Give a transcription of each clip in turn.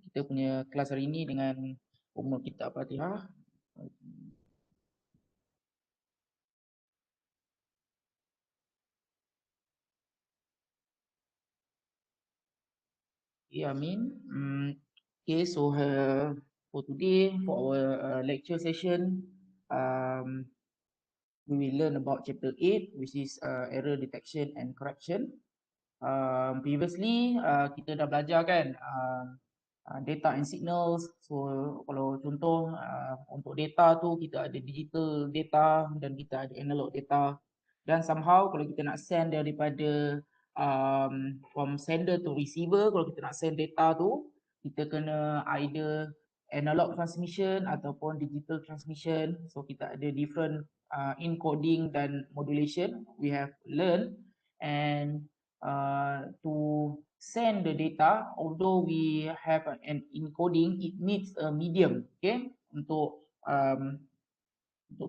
kita punya kelas hari ini dengan Ummul Kitab Fatihah. Yeah, Amin. Okay, so for today, for our lecture session, we will learn about chapter 8, which is error detection and correction. Previously, kita dah belajar kan data and signals. So kalau contoh untuk data tu kita ada digital data dan kita ada analog data. Dan somehow kalau kita nak send daripada from sender to receiver, kalau kita nak send data tu, kita kena either analog transmission ataupun digital transmission. So kita ada different encoding dan modulation we have learned, and to send the data, although we have an encoding, it needs a medium, okay, untuk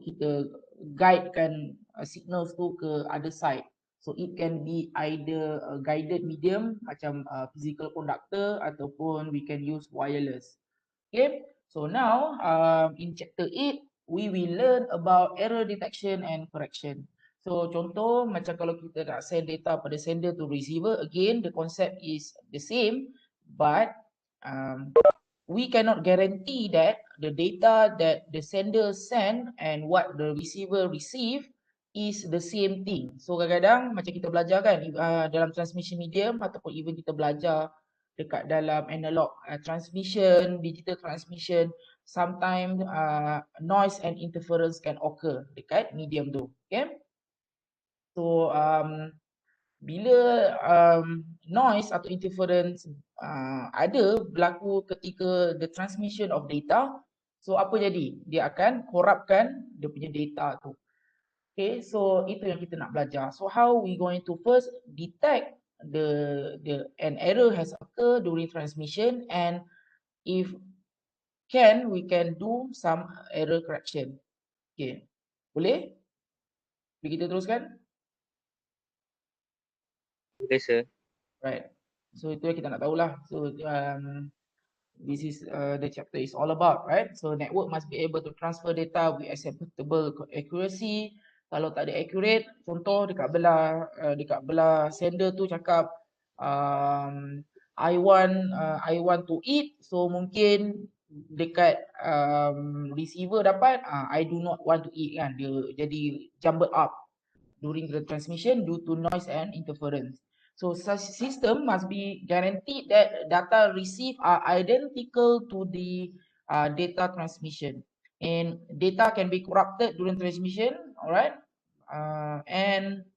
kita guidekan signals tu ke other side. So it can be either a guided medium macam physical conductor ataupun we can use wireless. Okay, so now in chapter 8 we will learn about error detection and correction. So contoh macam kalau kita nak send data pada sender to receiver, again the concept is the same, but we cannot guarantee that the data that the sender send and what the receiver receive is the same thing. So kadang-kadang macam kita belajar kan dalam transmission medium ataupun even kita belajar dekat dalam analog transmission, digital transmission, sometimes noise and interference can occur dekat medium tu. Okay. So bila noise atau interference ada berlaku ketika the transmission of data, so apa jadi? Dia akan corruptkan dia punya data tu. Okay, so itu yang kita nak belajar. So how we going to first detect an error has occurred during transmission, and if can, we can do some error correction. Okay, boleh? Boleh kita teruskan? Boleh, sir. Right. So itu yang kita nak tahulah. So this is the chapter is all about, right? So network must be able to transfer data with acceptable accuracy. Kalau tak ada accurate, contoh dekat belah sender tu cakap I want to eat, so mungkin dekat receiver dapat I do not want to eat kan, dia jadi jumbled up during the transmission due to noise and interference. So such system must be guaranteed that data received are identical to the data transmission, and data can be corrupted during transmission, all right, and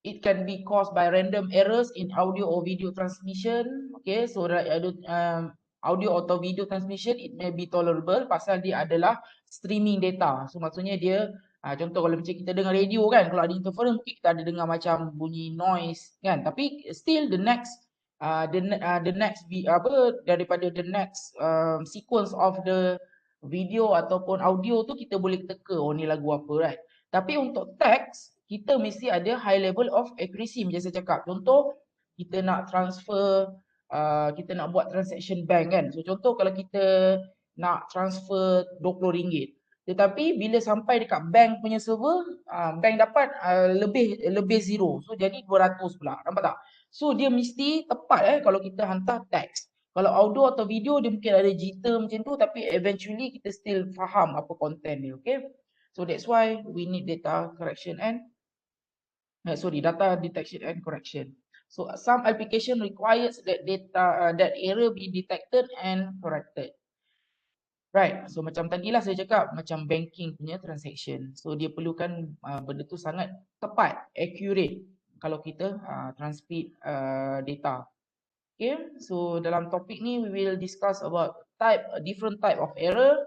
it can be caused by random errors in audio or video transmission. Okay, so audio atau video transmission it may be tolerable pasal dia adalah streaming data. So maksudnya dia contoh kalau macam kita dengar radio kan, kalau ada interference mungkin kita ada dengar macam bunyi noise kan, tapi still the next daripada the next sequence of the video ataupun audio tu kita boleh teka oh ni lagu apa, right? Tapi untuk text kita mesti ada high level of accuracy macam saya cakap. Contoh kita nak transfer kita nak buat transaction bank kan. So contoh kalau kita nak transfer RM20, tetapi bila sampai dekat bank punya server, bank dapat lebih zero. So jadi 200 pula. Nampak tak? So dia mesti tepat kalau kita hantar teks. Kalau audio atau video dia mungkin ada jitter macam tu, tapi eventually kita still faham apa content dia, okay? So that's why we need data correction and data detection and correction. So some application requires that that error be detected and corrected. Right, so macam tadilah saya cakap macam banking punya transaction. So dia perlukan benda tu sangat tepat, accurate kalau kita transmit data. Okay, so dalam topik ni we will discuss about different type of error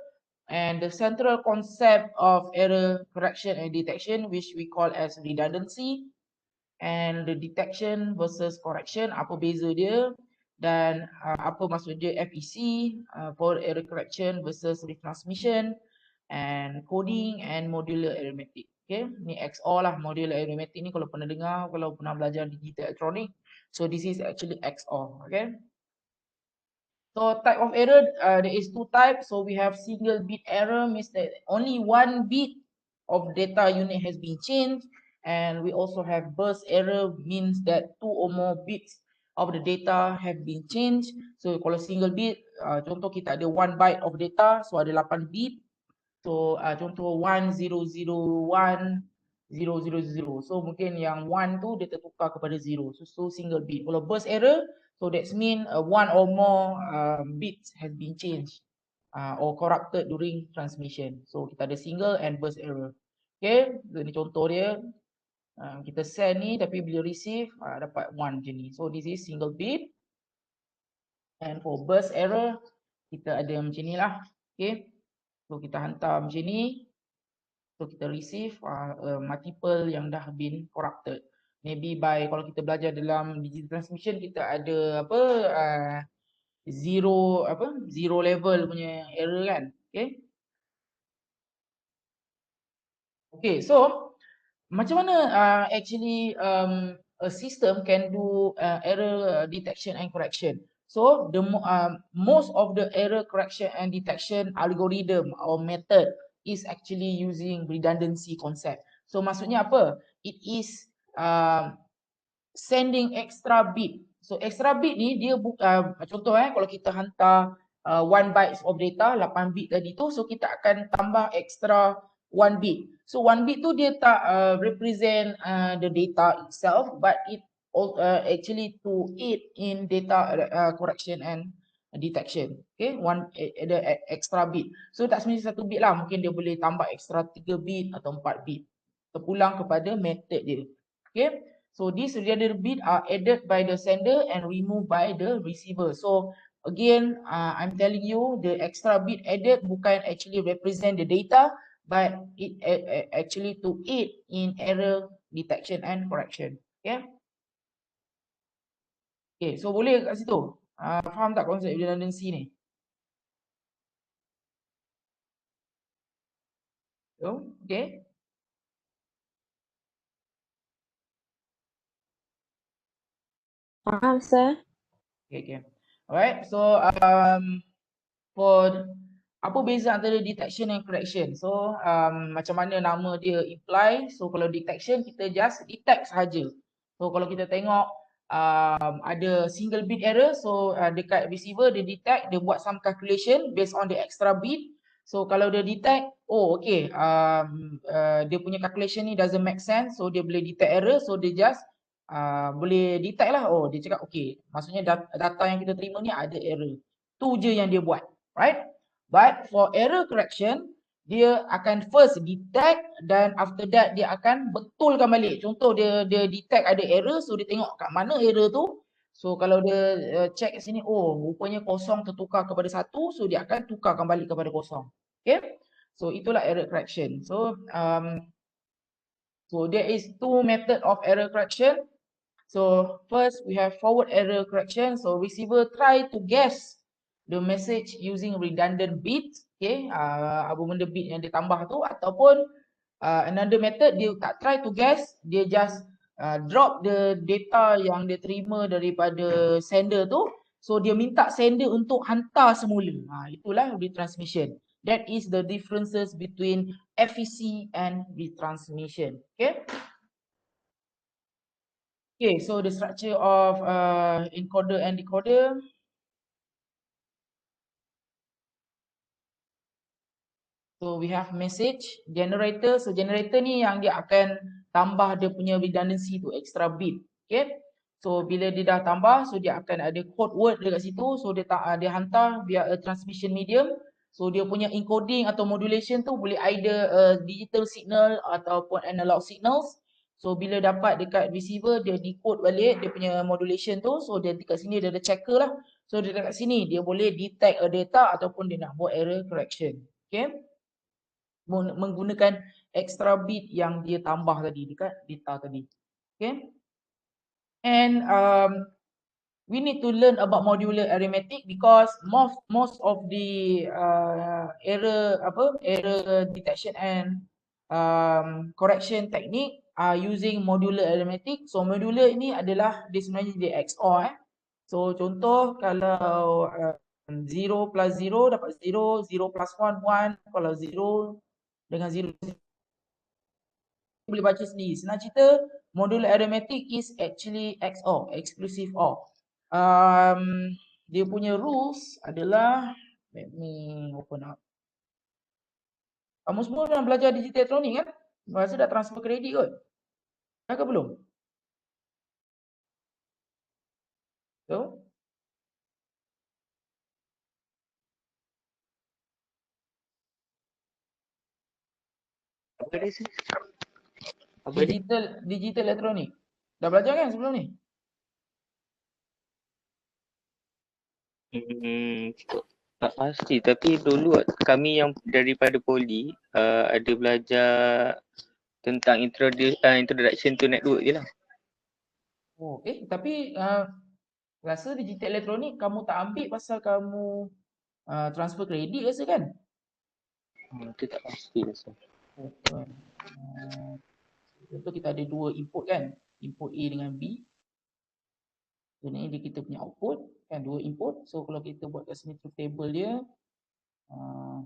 and the central concept of error correction and detection, which we call as redundancy, and the detection versus correction, apa beza dia, dan apa maksud dia FEC, for error correction versus retransmission, and coding and modular arithmetic. Okay, ni XOR lah, modular arithmetic ni kalau pernah dengar, kalau pernah belajar digital electronic, so this is actually XOR. Okay, So type of error, there is two types. So we have single bit error, means that only one bit of data unit has been changed. And we also have burst error, means that two or more bits of the data have been changed. So kalau single bit, contoh kita ada 1 byte of data, so ada 8 bit. So contoh 1001 000. So mungkin yang 1 tu dia tertukar kepada 0. So single bit. Kalau burst error, so that's mean one or more bits has been changed or corrupted during transmission. So kita ada single and burst error. Okay, so ni contoh dia. Kita send ni tapi bila receive dapat 1 je ni. So this is single bit. And for burst error, kita ada macam ni lah. Okay, so kita hantar macam ni. So kita receive multiple yang dah been corrupted. Maybe by, kalau kita belajar dalam digital transmission, kita ada apa zero level punya error kan. Okay. Okay, so macam mana actually a system can do error detection and correction. So the most of the error correction and detection algorithm or method is actually using redundancy concept. So maksudnya apa? It is sending extra bit. So extra bit ni dia contoh kalau kita hantar 1 bytes of data, 8 bit tadi tu, so kita akan tambah extra 1 bit. So 1 bit tu dia tak represent the data itself, but it actually to aid in data correction and detection. Okay, the extra bit. So tak semestinya 1 bit lah, mungkin dia boleh tambah extra 3 bit atau 4 bit. Terpulang kepada method dia. Okay, so these redundant bit are added by the sender and removed by the receiver. So again, I'm telling you the extra bit added bukan actually represent the data, but it actually to aid in error detection and correction. Okay. Okay, so boleh kat situ. Faham tak konsep redundancy ni? So, okay. Faham, sir. Okay. Alright, so for apa beza antara detection and correction? So macam mana nama dia imply. So kalau detection kita just detect sahaja. So kalau kita tengok ada single bit error, so dekat receiver dia detect, dia buat some calculation based on the extra bit. So kalau dia detect, oh okay, dia punya calculation ni doesn't make sense, so dia boleh detect error, so dia just boleh detect lah. Oh dia cakap okay, maksudnya data yang kita terima ni ada error. Tu je yang dia buat. Right? But for error correction, dia akan first detect dan after that dia akan betulkan balik. Contoh dia detect ada error, so dia tengok kat mana error tu. So kalau dia check kat sini, oh rupanya kosong tertukar kepada 1, so dia akan tukarkan balik kepada kosong. Okay? So itulah error correction. So there is two method of error correction. So first we have forward error correction. So receiver try to guess the message using redundant bit. Okay, apa benda bit yang dia tambah tu, ataupun another method dia tak try to guess, dia just drop the data yang dia terima daripada sender tu. So dia minta sender untuk hantar semula. Itulah retransmission. That is the differences between FEC and retransmission. Okay. Okay, so the structure of encoder and decoder. So we have message generator. So generator ni yang dia akan tambah dia punya redundancy tu, extra bit. Okay. So bila dia dah tambah, so dia akan ada code word dekat situ. So dia hantar via a transmission medium. So dia punya encoding atau modulation tu boleh either digital signal ataupun analog signals. So bila dapat dekat receiver, dia decode balik dia punya modulation tu. So dia dekat sini dia ada checker lah. So dia dekat sini dia boleh detect a data ataupun dia nak buat error correction. Okay. Menggunakan extra bit yang dia tambah tadi dekat data tadi. Okay. And we need to learn about modular arithmetic because most of the error detection and correction technique are using modular arithmetic. So modular ini adalah dia sebenarnya dia XOR. So contoh kalau 0 plus 0 dapat 0, 0 plus 1, 1. Kalau 0 dengan 0 boleh baca sendiri. Senang cerita, modular arithmetic is actually XOR, exclusive OR. Dia punya rules adalah, let me open up. Kamu semua dah belajar digital elektronik kan? Rasa dah transfer kredit kot? Dah ke belum? So, Apa dia sih? Apa dia? digital elektronik. Dah belajar kan sebelum ni? Tak pasti, tapi dulu kami yang daripada poli ada belajar tentang introduction to network je lah. Oh, tapi rasa digital elektronik kamu tak ambil pasal kamu transfer kredit rasa kan? Itu tak pasti rasa. Oh, kan. Contoh kita ada dua input kan? Input A dengan B. So ni dia kita punya output kan, dua input. So kalau kita buat kat sini truth table dia uh,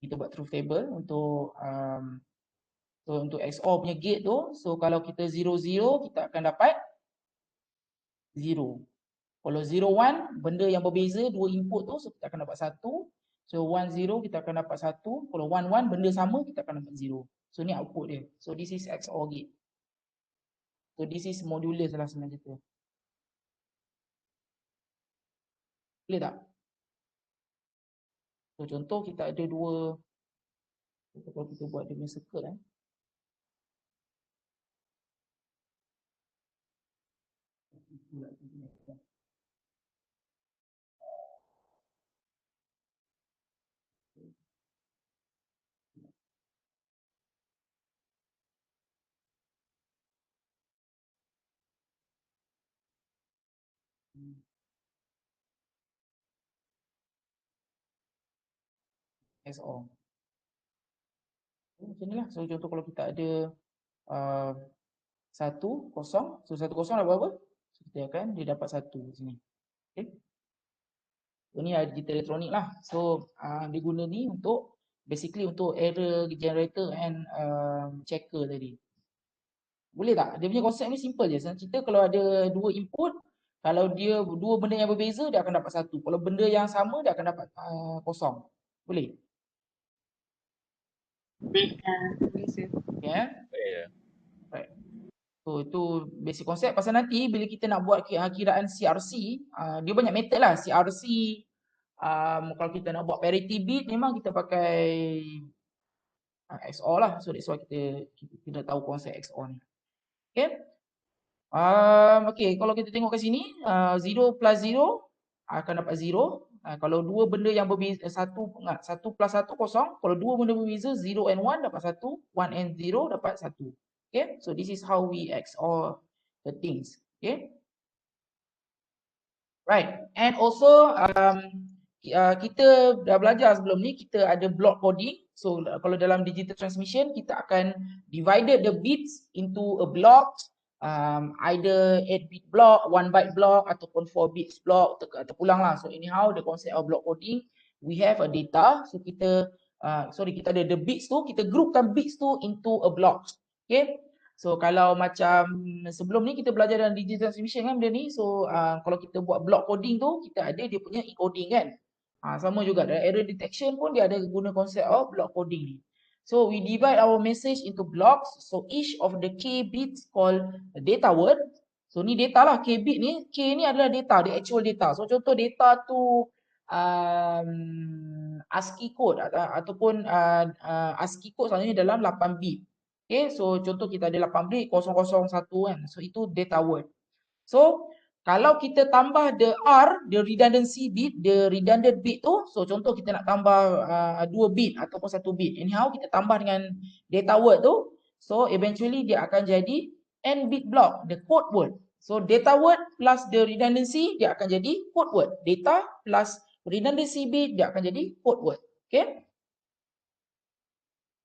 kita buat truth table untuk untuk XOR punya gate tu. So kalau kita 0 0 kita akan dapat 0. Kalau 0 1 benda yang berbeza dua input tu, so kita akan dapat 1. So 1 0 kita akan dapat 1. Kalau 1 1 benda sama kita akan dapat 0. So ni output dia. So this is XOR gate. So this is modular salah senang cerita. Boleh tak? So contoh kita ada dua, kalau kita buat dia punya circle XOR. Macam ni lah. So contoh kalau kita ada 1 0, so 1 0 dapat berapa? So kita akan dia dapat 1 di sini. Okay. So ni digital elektronik lah. So dia guna ni untuk basically untuk error generator and checker tadi. Boleh tak? Dia punya konsep ni simple je. Senang cerita kalau ada dua input, kalau dia dua benda yang berbeza dia akan dapat 1. Kalau benda yang sama dia akan dapat 0. Boleh? Boleh sir. Okay. Ya. Right. So itu basic konsep. Pasal nanti bila kita nak buat kiraan CRC, dia banyak method lah. CRC, kalau kita nak buat parity bit memang kita pakai XOR lah. So that's why kita tahu konsep XOR ni. Okay. Okay, kalau kita tengok kat sini, 0 plus 0 akan dapat 0. Kalau dua benda yang berbeza, 1 plus 1 kosong. Kalau dua benda berbeza, 0 and 1 dapat 1. 1 and 0 dapat 1. Okay, so this is how we XOR the things. Okay. Right, and also kita dah belajar sebelum ni, kita ada block coding. So kalau dalam digital transmission, kita akan divided the bits into a block, either 8-bit block, 1 byte block ataupun 4 bits block, terpulang lah. So anyhow, the concept of block coding, we have a data. So kita kita ada the bits tu, kita groupkan bits tu into a block. Okay. So kalau macam sebelum ni kita belajar dalam digital transmission kan benda ni. So kalau kita buat block coding tu, kita ada dia punya encoding kan. Sama juga dalam error detection pun dia ada guna konsep of block coding ni. So we divide our message into blocks. So each of the k bits called data word. So ni data lah, k bit ni, k ni adalah data, the actual data. So contoh data tu ASCII code ataupun ASCII code selalunya dalam 8 bit. Okay, so contoh kita ada 8 bit 001 kan. So itu data word. So kalau kita tambah the R, the redundancy bit, the redundant bit tu, so contoh kita nak tambah 2 bit ataupun 1 bit. Anyhow kita tambah dengan data word tu, so eventually dia akan jadi n bit block, the code word. So data word plus the redundancy dia akan jadi code word. Data plus redundancy bit dia akan jadi code word. Okay?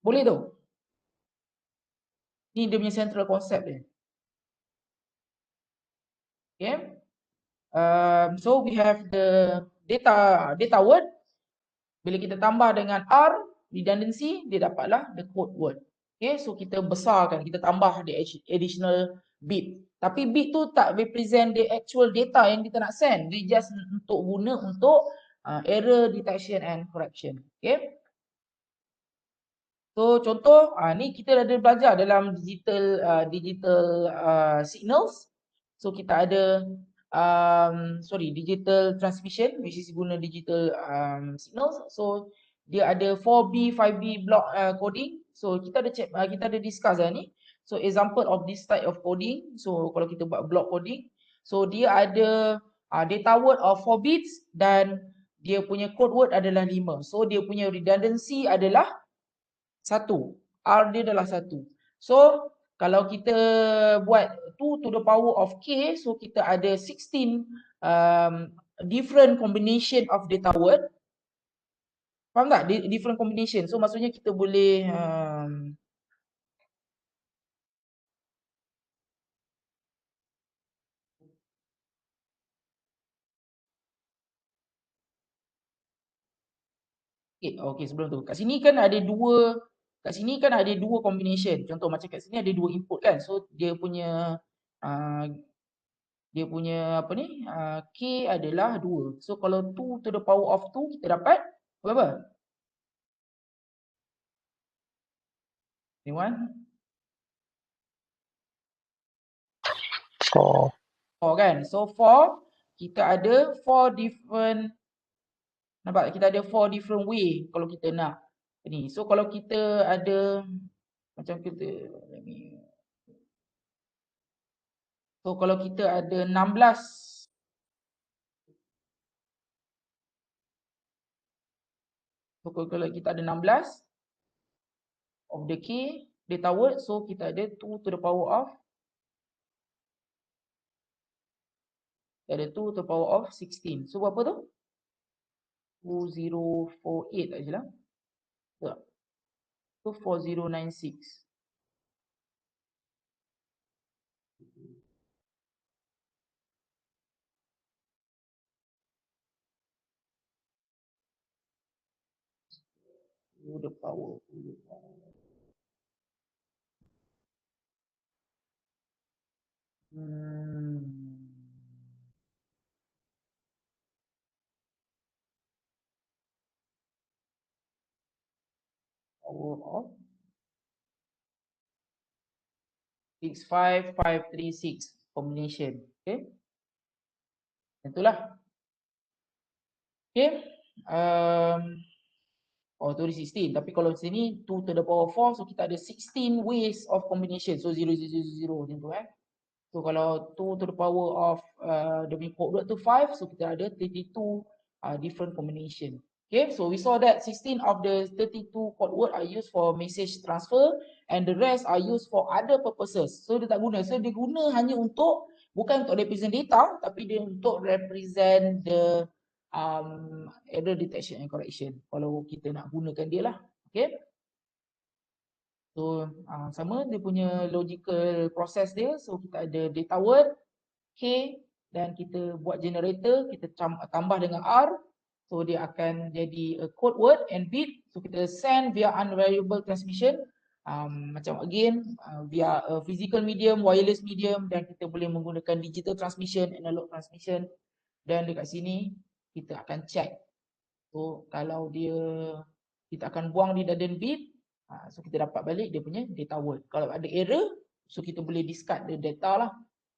Boleh tu? Ni dia punya central concept dia. Okay. So we have the data word. Bila kita tambah dengan R, redundancy, dia dapatlah the code word. Okay, so kita besarkan, kita tambah the additional bit. Tapi bit tu tak represent the actual data yang kita nak send. Dia just untuk guna untuk error detection and correction. Okay. So contoh, ni kita ada belajar dalam digital signals. So kita ada digital transmission, which is guna digital signals. So dia ada 4B, 5B block coding. So kita ada discuss ni. So example of this type of coding. So kalau kita buat block coding, so dia ada data word of 4 bits dan dia punya code word adalah 5. So dia punya redundancy adalah 1. R dia adalah 1. So kalau kita buat 2 to the power of K, so kita ada 16 different combination of data word. Faham tak? Different combination. So maksudnya kita boleh okay, sebelum tu. Kat sini kan ada dua combination. Contoh macam kat sini ada 2 input kan. So dia punya apa ni? K adalah 2. So kalau 2 to the power of 2 kita dapat berapa? Anyone? 4. 4 kan. So 4 kita ada 4 different, nampak kita ada 4 different way kalau kita nak ni. So kalau kita ada macam kita so kalau kita ada 16, so kalau kita ada 16 of the K data word, so kita ada 2 to the power of, kita ada 2 to the power of 16. So berapa tu? 2048 tak jelah. So 4096. To the power. Power of 65536 combination. Okay. Itulah. Okay. Tu di 16. Tapi kalau sini 2 to the power 4, so kita ada 16 ways of combination. So 0, 0, 0, 0 macam tu So kalau 2 to the power of the code word tu 5, so kita ada 32 different combination. Okay, so we saw that 16 of the 32 code word are used for message transfer and the rest are used for other purposes. So dia tak guna. So dia guna hanya untuk, bukan untuk represent data, tapi dia untuk represent the error detection and correction. Kalau kita nak gunakan dia lah. Okay. So sama dia punya logical process dia. So kita ada data word K dan kita buat generator, kita tambah dengan R. So dia akan jadi a code word and bit. So kita send via unvariable transmission. Macam again via a physical medium, wireless medium, dan kita boleh menggunakan digital transmission, analog transmission. Dan dekat sini kita akan check. So kalau kita akan buang redundant bit. So kita dapat balik dia punya data word. Kalau ada error, so kita boleh discard the data lah.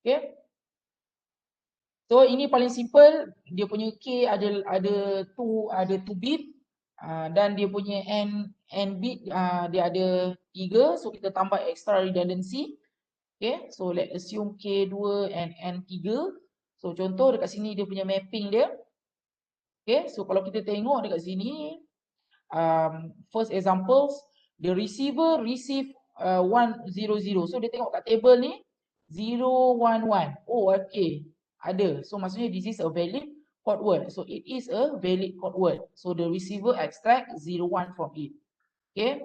Okay. So ini paling simple, dia punya K ada 2 bit dan dia punya N bit dia ada 3, so kita tambah extra redundancy. Okay, so let's assume K2 and N3. So contoh dekat sini dia punya mapping dia. Okay, so kalau kita tengok dekat sini, first examples, the receiver receive 100. So dia tengok kat table ni 011. Oh okay. Ada. So maksudnya this is a valid code word. So it is a valid code word. So the receiver extract 01 from it. Okay.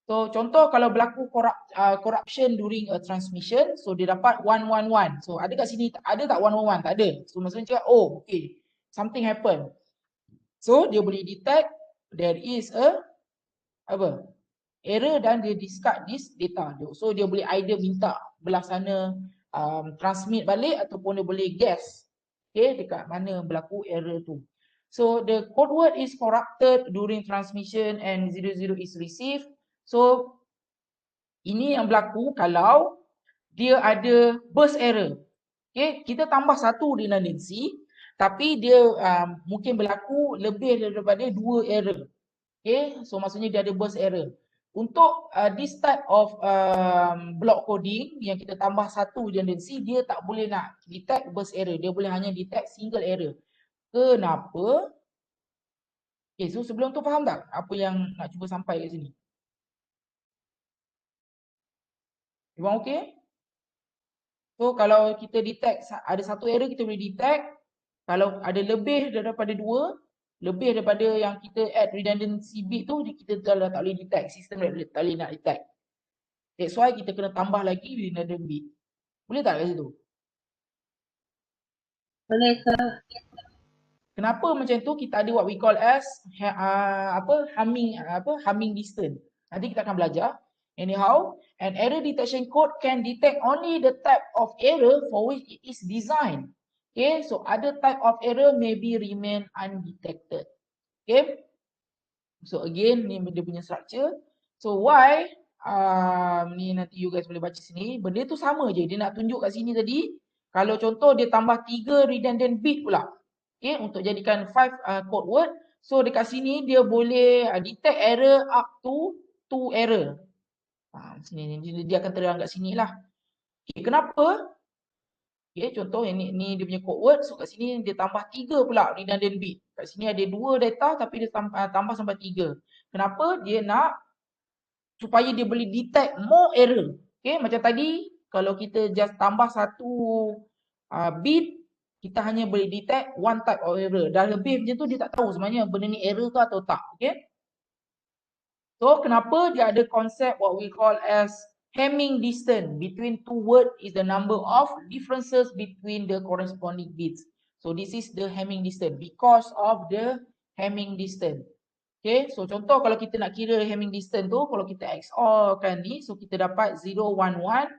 So contoh kalau berlaku corruption during a transmission, so dia dapat 111. So ada kat sini, ada tak 111? Tak ada. So maksudnya cakap, oh okay, something happen. So dia boleh detect there is a apa? Error dan dia discard this data. So dia boleh either minta belah sana transmit balik ataupun dia boleh guess, okay, dekat mana berlaku error tu. So the code word is corrupted during transmission and 00 is received. So ini yang berlaku kalau dia ada burst error. Okay, kita tambah satu redundancy tapi dia mungkin berlaku lebih daripada 2 error. Okay, so maksudnya dia ada burst error. Untuk this type of block coding yang kita tambah satu redundancy, dia tak boleh nak detect burst error. Dia boleh hanya detect single error. Kenapa? Okay, so sebelum tu faham tak apa yang nak cuba sampai kat sini? Everyone okay? So kalau kita detect ada satu error, kita boleh detect. Kalau ada lebih daripada 2, lebih daripada yang kita add redundancy bit tu, kita dah tak boleh detect. Sistem tak boleh nak detect. That's why kita kena tambah lagi redundant bit. Boleh tak kat situ? Boleh ke? Kenapa macam tu? Kita ada what we call as humming distance. Nanti kita akan belajar. Anyhow, an error detection code can detect only the type of error for which it is designed. Okay, so other type of error may be remain undetected. Okay, so again ni dia punya structure. So why ni nanti you guys boleh baca sini. Benda tu sama je. Dia nak tunjuk kat sini tadi. Kalau contoh dia tambah 3 redundant bit pula. Okay, untuk jadikan 5 code word. So dekat sini dia boleh detect error up to 2 error. Sini dia akan terang kat sini lah. Okay, kenapa? Okay, contoh ni dia punya code word. So kat sini dia tambah 3 pula redundant bit. Kat sini ada 2 data tapi dia tambah sampai 3. Kenapa? Dia nak supaya dia boleh detect more error. Okay, macam tadi kalau kita just tambah satu bit, kita hanya boleh detect one type of error. Dah lebih macam tu dia tak tahu sebenarnya benda ni error ke atau tak. Okay. So kenapa dia ada konsep what we call as Hamming distance between two words is the number of differences between the corresponding bits. So this is the Hamming distance because of the Hamming distance. Okay, so contoh kalau kita nak kira Hamming distance tu, kalau kita XOR kan ni, so kita dapat 0, 1, 1.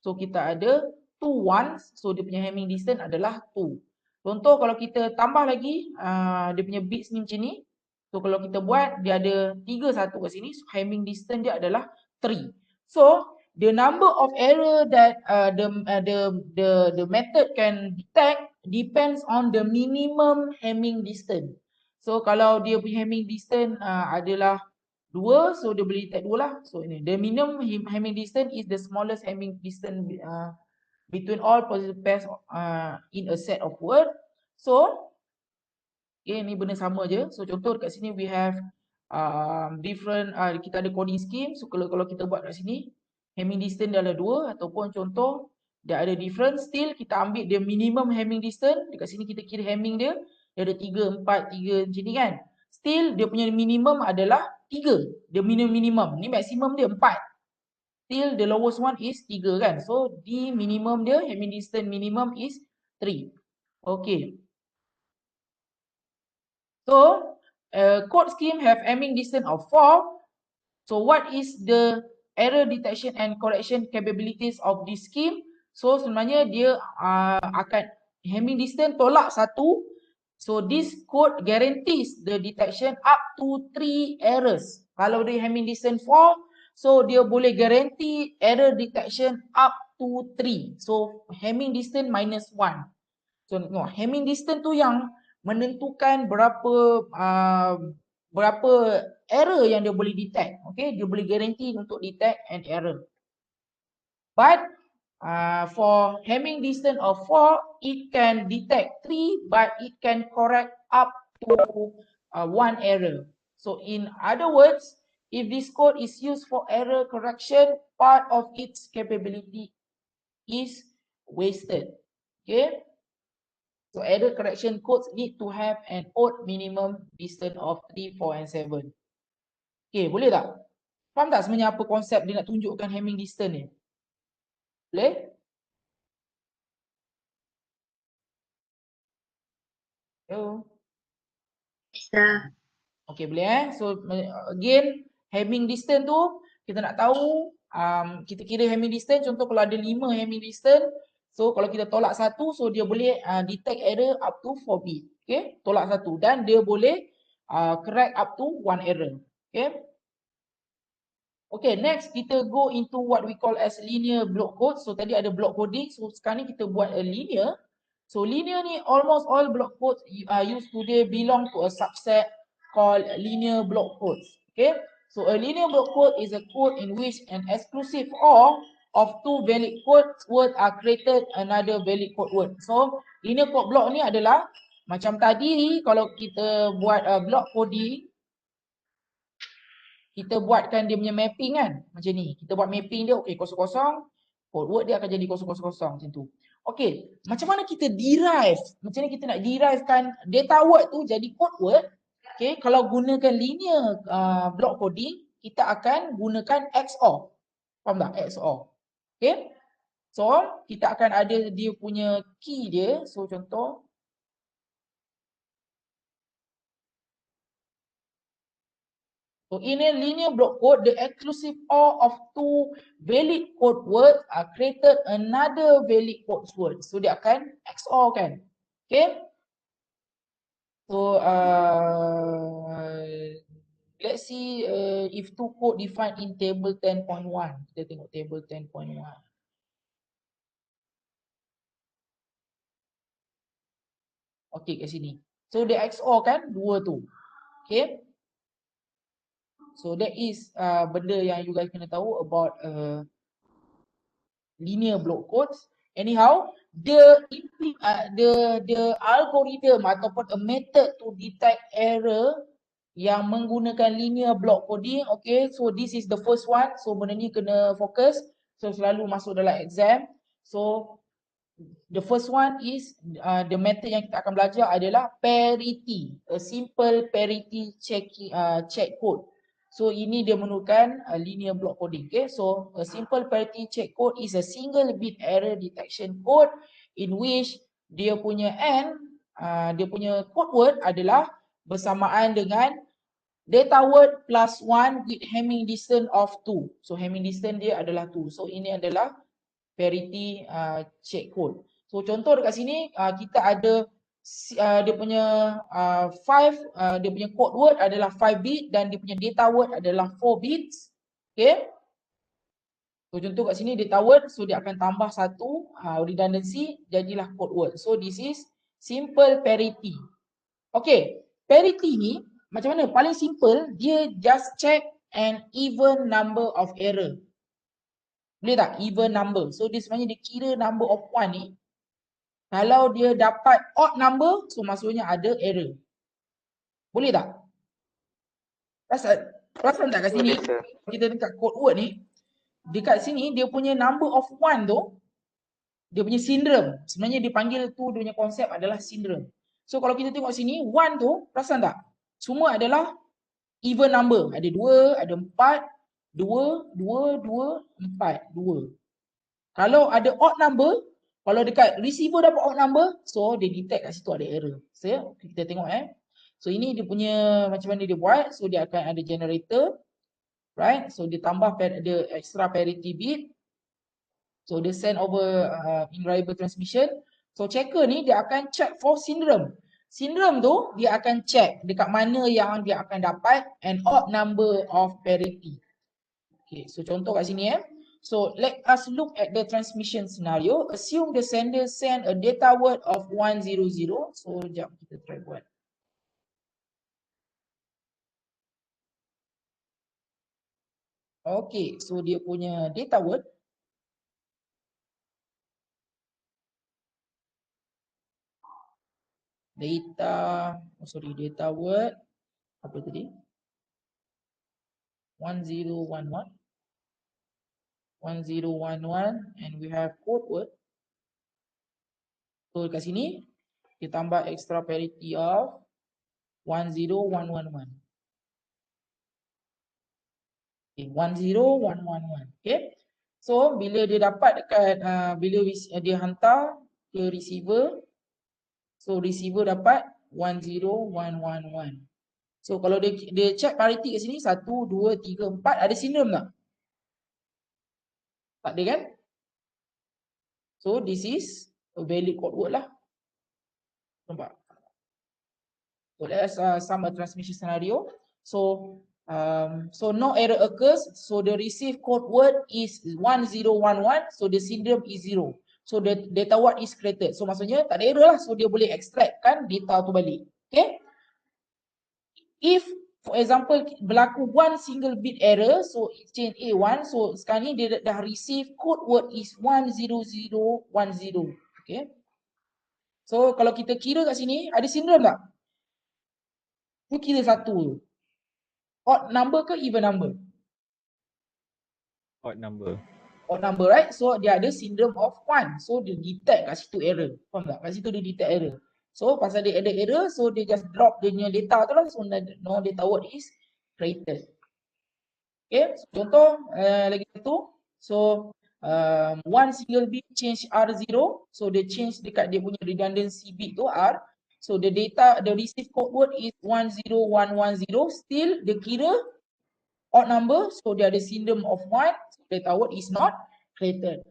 So kita ada 2 ones, so dia punya Hamming distance adalah 2. Contoh kalau kita tambah lagi dia punya bits ni macam ni. So kalau kita buat dia ada 3 1 kat sini, so Hamming distance dia adalah 3. So the number of error that the method can detect depends on the minimum Hamming distance. So kalau dia punya Hamming distance adalah 2, so dia boleh detect 2 lah. So ini the minimum Hamming distance is the smallest Hamming distance between all positive pairs in a set of word. So okay, ni benda sama je. So contoh kat sini we have different kita ada coding scheme. So kalau kita buat kat sini Hamming distance dia ada 2 ataupun contoh dia ada different, still kita ambil dia minimum Hamming distance. Dekat sini kita kira Hamming dia ada 3, 4, 3 macam ni kan. Still dia punya minimum adalah 3. Dia minimum. Ni maksimum dia 4. Still the lowest one is 3 kan. So the minimum dia, Hamming distance minimum is 3. Okay. So code scheme have Hamming distance of 4. So what is the error detection and correction capabilities of this scheme? So sebenarnya dia akan Hamming distance tolak 1. So this code guarantees the detection up to 3 errors. Kalau dia Hamming distance 4, so dia boleh guarantee error detection up to 3. So Hamming distance minus 1. So no, Hamming distance tu yang menentukan berapa error yang dia boleh detect. Okay, dia boleh guarantee untuk detect an error. But for Hamming distance of 4, it can detect 3, but it can correct up to 1 error. So in other words, if this code is used for error correction, part of its capability is wasted. Okay. So error correction codes need to have an odd minimum distance of 3, 4 and 7. Okay, boleh tak? Faham tak sebenarnya apa konsep dia nak tunjukkan Hamming distance ni? Boleh? Yo. Bisa. Okay, boleh So again, Hamming distance tu kita nak tahu, kita kira Hamming distance. Contoh kalau ada 5 Hamming distance, so kalau kita tolak satu, so dia boleh detect error up to 4 bit. Okay, tolak satu dan dia boleh correct up to 1 error. Okay. Okay, next kita go into what we call as linear block code. So tadi ada block coding, so sekarang ni kita buat a linear. So linear ni almost all block codes used today belong to a subset called linear block codes. Okay, so a linear block code is a code in which an exclusive OR of two valid code words are created another valid code word. So linear code block ni adalah macam tadi kalau kita buat block coding, kita buatkan dia punya mapping kan. Macam ni. Kita buat mapping dia, okey, 00, code word dia akan jadi 000 macam tu. Okey, macam mana kita derive? Macam mana kita nak derivekan data word tu jadi code word? Okey, kalau gunakan linear block coding, kita akan gunakan XOR. Faham tak? XOR. Okey. So, kita akan ada dia punya key dia. So, contoh so in a linear block code, the exclusive OR of two valid code words are created another valid code word. So dia akan XOR kan. Okay. So let's see if two code defined in table 10.1. Kita tengok table 10.1. Okay, kat sini. So dia XOR kan dua tu. Okay. So that is benda yang you guys kena tahu about linear block codes. Anyhow, the algorithm ataupun a method to detect error yang menggunakan linear block coding. Okay, so this is the first one. So benda ni kena fokus. So selalu masuk dalam exam. So the first one is the method yang kita akan belajar adalah parity, a simple parity check code. So ini dia memerlukan linear block coding. Okay, so a simple parity check code is a single bit error detection code in which dia punya dia punya code word adalah bersamaan dengan data word plus 1 with Hamming distance of 2. So Hamming distance dia adalah 2. So ini adalah parity check code. So contoh dekat sini kita ada dia punya dia punya code word adalah 5 bit dan dia punya data word adalah 4 bits. Okay. So contoh kat sini data word, so dia akan tambah satu redundancy, jadilah code word. So this is simple parity. Okay, parity ni macam mana? Paling simple, dia just check an even number of error. Boleh tak? Even number. So dia sebenarnya dia kira number of 1 ni. Kalau dia dapat odd number, so maksudnya ada error. Boleh tak? Perasan tak kat sini? Kita dekat code word ni. Dekat sini dia punya number of 1 tu, dia punya syndrome. Sebenarnya dia panggil tu, dia punya konsep adalah syndrome. So kalau kita tengok sini, 1 tu, perasan tak? Semua adalah even number. Ada 2, ada 4, 2, 2, 2, 4, 2. Kalau ada odd number, kalau dekat receiver dapat odd number, so dia detect kat situ ada error. So kita tengok So ini dia punya macam mana dia buat. So dia akan ada generator. Right? So dia tambah dia extra parity bit. So dia send over in variable transmission. So checker ni dia akan check for syndrome. Syndrome tu dia akan check dekat mana yang dia akan dapat an odd number of parity. Okay, so contoh kat sini So let us look at the transmission scenario. Assume the sender send a data word of 100. So jap kita try buat. Okay, so dia punya data word. Data word. Apa tadi? 1011. 1011 and we have code word. So kat sini kita tambah extra parity of 10111. Okay, 10111. Okay. So bila dia dapat dekat bila dia hantar ke receiver, so receiver dapat 10111. So kalau dia check parity kat sini 1 2 3 4 ada syndrome tak? Tak ada kan? So this is a valid code word lah. Nampak? So let's sum a transmission scenario. So no error occurs. So the received code word is 1011. So the syndrome is 0. So the data word is created. So maksudnya tak ada error lah. So dia boleh extract kan data tu balik. Okay. If for example berlaku one single bit error, so it change A1. So sekarang ni dia dah receive code word is 10010. Okay. So kalau kita kira kat sini ada syndrome tak? Dia kira satu. Odd number ke even number? Odd number. Odd number, right? So dia ada syndrome of 1. So dia detect kat situ error. Faham tak? Kat situ dia detect error. So pasal dia ada error, so dia just drop dia punya data tu lah. So no data word is created. Okay, so contoh lagi satu. So one single bit change R0. So dia change dekat dia punya redundancy bit tu R. So the data, the receive code word is 10110. Still dia kira odd number. So dia ada syndrome of 1. So data word is not created.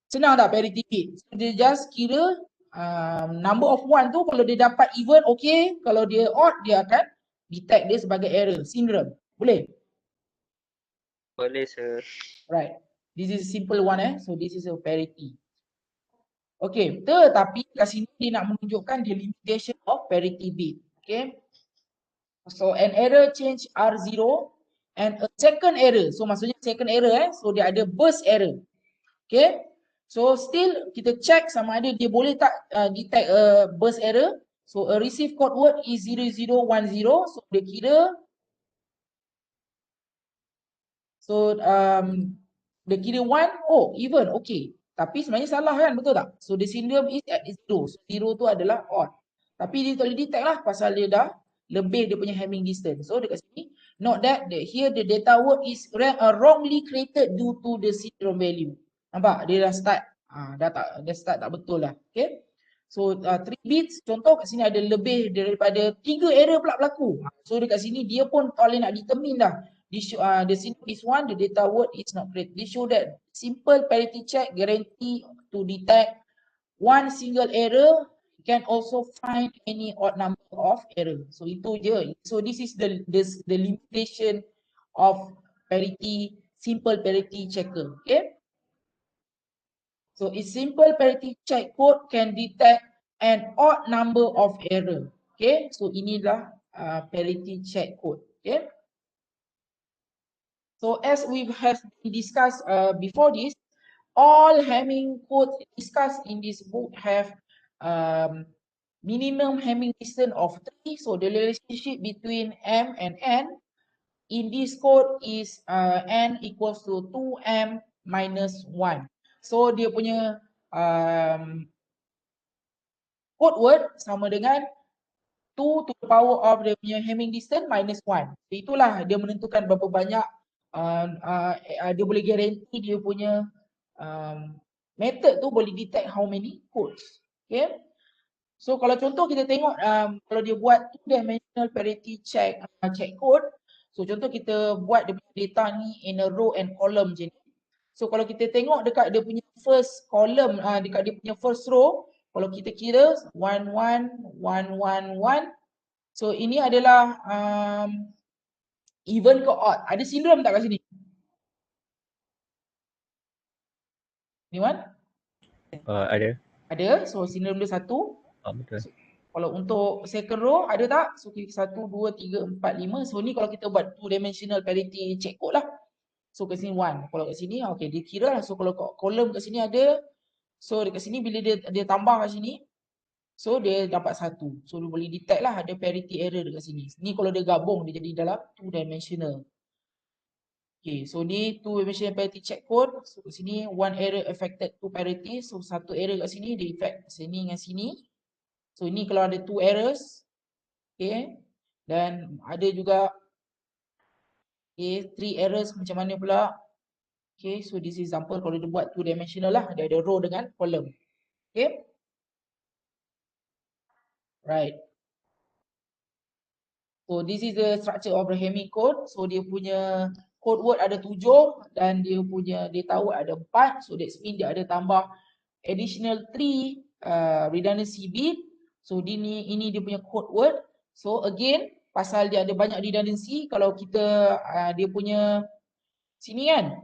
Senang tak parity bit? So dia just kira number of 1 tu kalau dia dapat even, okay. Kalau dia odd, dia akan detect dia sebagai error, syndrome. Boleh? Boleh sir. Right. This is simple one So this is a parity. Okay. Tetapi kat sini dia nak menunjukkan the limitation of parity bit. Okay. So an error change R0 and a second error. So maksudnya second error So dia ada burst error. Okay. So still kita check sama ada dia boleh tak detect a burst error. So a receive code word is 0010. So dia kira. So dia kira 1, oh even, okay. Tapi sebenarnya salah kan, betul tak? So the syndrome is at 0. So 0 tu adalah odd. Tapi dia tak boleh detect lah pasal dia dah lebih dia punya Hamming distance. So dekat sini, note that here the data word is wrongly created due to the syndrome value. Nampak? Dia dah start. Dia start tak betul lah. Okay. So 3 bits, contoh kat sini ada lebih daripada 3 error pula berlaku. So dekat sini dia pun tak boleh nak determine dah. The syndrome is 1, the data word is not created. This show that simple parity check guarantee to detect one single error, can also find any odd number of error. So itu je. So this is the limitation of parity, simple parity checker. Okay. So a simple parity check code can detect an odd number of error. Okay. So inilah parity check code. Okay. So as we have discussed before this, all Hamming codes discussed in this book have minimum Hamming distance of 3. So the relationship between M and N in this code is N equals to 2M minus 1. So dia punya code word sama dengan 2 to the power of dia punya Hamming distance minus 1. So, itulah dia menentukan berapa banyak dia boleh guarantee dia punya method tu boleh detect how many codes. Okay. So kalau contoh kita tengok kalau dia buat two dimensional parity check code. So contoh kita buat dia punya data ni in a row and column je ni. So kalau kita tengok dekat dia punya first column, dekat dia punya first row, kalau kita kira 1 1 1 1 1. So ini adalah even ke odd. Ada syndrome tak kat sini? Anyone? Ada. Ada. So syndrome dia 1. Betul. So, kalau untuk second row ada tak? So kita 1 2 3 4 5. So ni kalau kita buat two dimensional parity check code lah. So kat sini 1. Kalau kat sini okey dia kira lah. So kalau kolom kat sini ada. So dekat sini bila dia tambah kat sini. So dia dapat 1. So dia boleh detect lah ada parity error dekat sini. Ni kalau dia gabung dia jadi dalam two dimensional. Okay, so ni two dimensional parity check code. So kat sini one error affected two parity. So satu error kat sini dia effect sini dengan sini. So ini kalau ada two errors. Okay. Dan ada juga Okay, 3 errors macam mana pula? Okay, so this is example kalau dia buat 2 dimensional lah. Dia ada row dengan column. Okay, right. So this is the structure of the Hamming code. So dia punya code word ada 7 dan dia punya data word ada 4. So that means dia ada tambah additional 3 redundancy bit. So ini dia punya code word. So again, pasal dia ada banyak redundancy, kalau kita dia punya sini kan.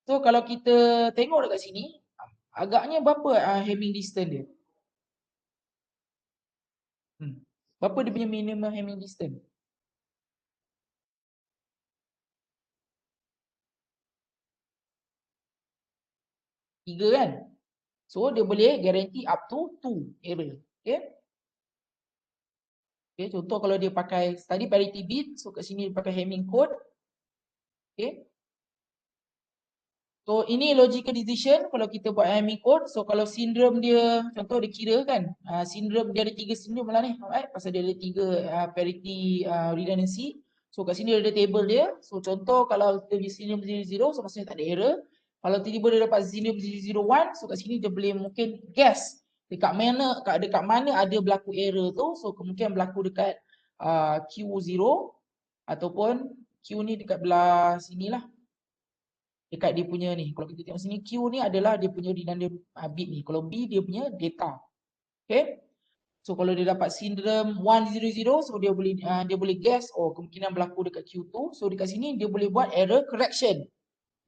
So kalau kita tengok dekat sini, agaknya berapa Hamming distance dia? Berapa dia punya minimum Hamming distance? 3 kan? So dia boleh guarantee up to 2 error. Okay? Okay, contoh kalau dia pakai study parity bit, so kat sini dia pakai Hamming code. Okay. So ini logical decision kalau kita buat Hamming code. So kalau sindrom dia, contoh dia kira kan, sindrom dia ada 3 sindrom lah ni, right? Pasal dia ada 3 parity redundancy. So kat sini ada table dia. So contoh kalau dia punya sindrom 00, so maksudnya tak ada error. Kalau tiba-tiba dia dapat sindrom 001, so kat sini dia boleh mungkin guess dekat mana ada berlaku error tu. So kemungkinan berlaku dekat Q0 ataupun Q ni dekat belah sinilah. Dekat dia punya ni. Kalau kita tengok sini, Q ni adalah dia punya redundant bit ni. Kalau B dia punya data. Okay. So kalau dia dapat sindrom 100, so dia boleh guess, oh kemungkinan berlaku dekat Q2. So dekat sini dia boleh buat error correction.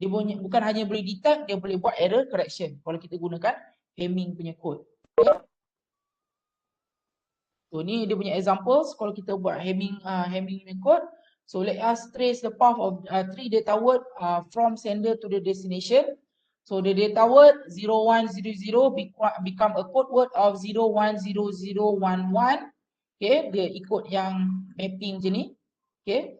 Dia bukan hanya boleh detect, dia boleh buat error correction. Kalau kita gunakan Hamming punya code. Okay. So ni dia punya examples. Kalau kita buat Hamming punya code. So let us trace the path of 3 data word from sender to the destination. So the data word 0100 become a code word of 010011. Okay, dia ikut yang mapping je ni. Okay,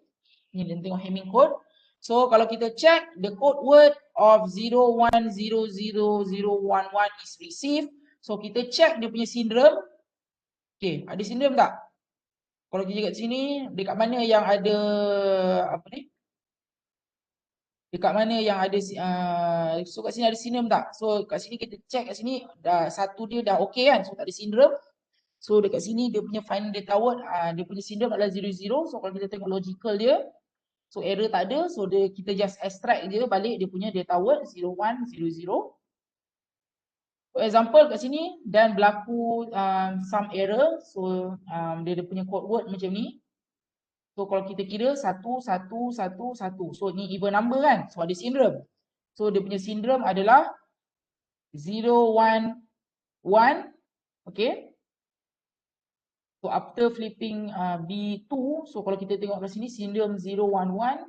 ni kita tengok Hamming code. So kalau kita check the code word of 010011 is received. So kita check dia punya sindrom. Okay, ada sindrom tak? Kalau kita kat sini, dekat mana yang ada apa ni? Dekat mana yang ada so kat sini ada sindrom tak? So kat sini kita check kat sini dah satu dia dah okey kan? So tak ada sindrom. So dekat sini dia punya final data word dia punya sindrom adalah 00. So kalau kita tengok logical dia, so error tak ada. So kita just extract je balik dia punya data word 0100. For example kat sini dan berlaku some error. So dia punya code word macam ni. So kalau kita kira 1111. So ni even number kan? So ada sindrom. So dia punya sindrom adalah 011. Okay. So after flipping B2. So kalau kita tengok kat sini sindrom 011.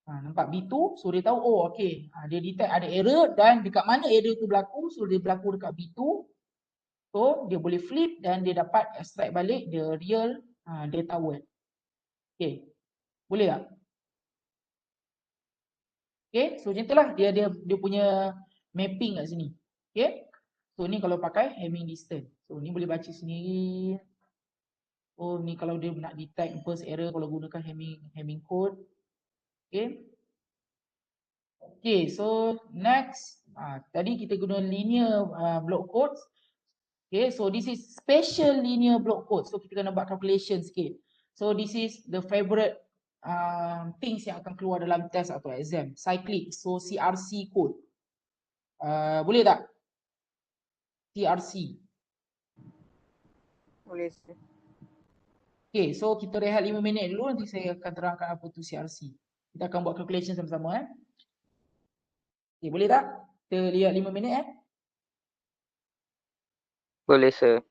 Nampak B2. So dia tahu oh okay. Dia detect ada error dan dekat mana error tu berlaku. So dia berlaku dekat B2. So dia boleh flip dan dia dapat extract balik the real data word. Okay. Boleh tak? Okay, so macam itulah dia punya mapping kat sini. Okay, so ni kalau pakai Hamming distance. So ni boleh baca sendiri. Oh ni kalau dia nak detect first error kalau gunakan Hamming code. Okay. Okay, so next tadi kita guna linear block codes. Okay, so this is special linear block code. So kita kena buat calculation sikit. So this is the favorite things yang akan keluar dalam test atau exam. Cyclic, so CRC code. Boleh tak? CRC. Boleh sir. Okay, so kita rehat 5 minit dulu. Nanti saya akan terangkan apa tu CRC. Kita akan buat calculation sama-sama. Okay, boleh tak? Kita lihat 5 minit. Boleh sir.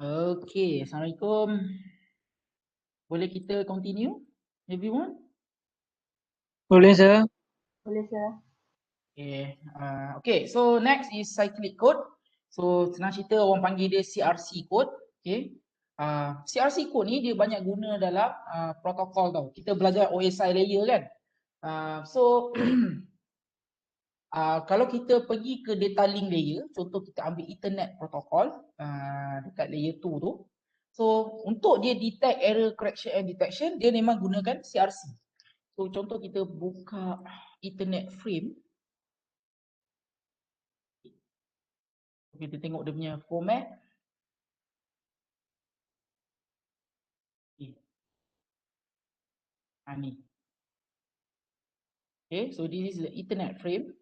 Okay, Assalamualaikum. Boleh kita continue, everyone? Boleh, sir. Boleh, sir. Okay, so next is cyclic code. So senang cerita orang panggil dia CRC code. Okay. CRC code ni dia banyak guna dalam protokol tau. Kita belajar OSI layer kan. So kalau kita pergi ke data link layer, contoh kita ambil Ethernet protocol dekat layer 2 tu. So untuk dia detect error correction and detection, dia memang gunakan CRC. So contoh kita buka Ethernet frame. Kita tengok dia punya format. Okay. Ni. Okay, so this is the Ethernet frame.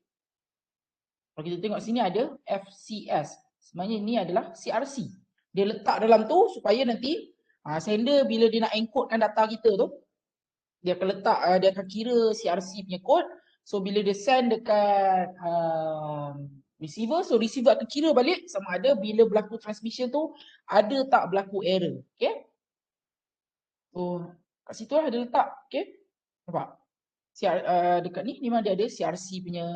Kalau kita tengok sini ada FCS. Sebenarnya ni adalah CRC. Dia letak dalam tu supaya nanti sender bila dia nak encode data kita tu, dia akan letak, dia akan kira CRC punya code. So bila dia send dekat receiver, so receiver akan kira balik sama ada bila berlaku transmission tu ada tak berlaku error. Okay. So kat situ lah dia letak. Okay. Nampak? Dekat ni memang dia ada CRC punya,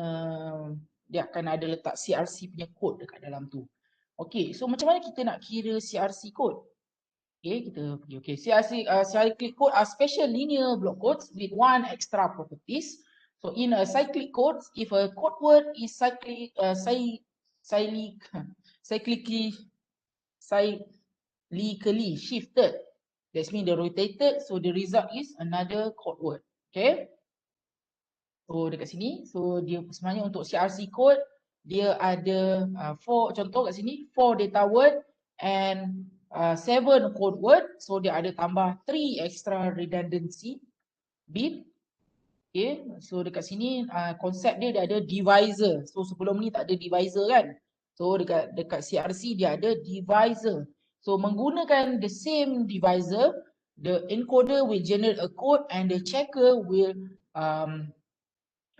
dia akan ada letak CRC punya code dekat dalam tu. Okay, so macam mana kita nak kira CRC code? Okay, kita pergi. Okay, cyclic code are special linear block codes with one extra properties. So in a cyclic code, if a code word is cyclically shifted, that means they rotated, so the result is another code word. Okay. So dekat sini, so dia sebenarnya untuk CRC code, dia ada 4, contoh kat sini, 4 data word and 7 code word. So dia ada tambah 3 extra redundancy bit. Okay, so dekat sini konsep dia ada divisor. So sebelum ni tak ada divisor kan. So dekat CRC dia ada divisor. So menggunakan the same divisor, the encoder will generate a code and the checker will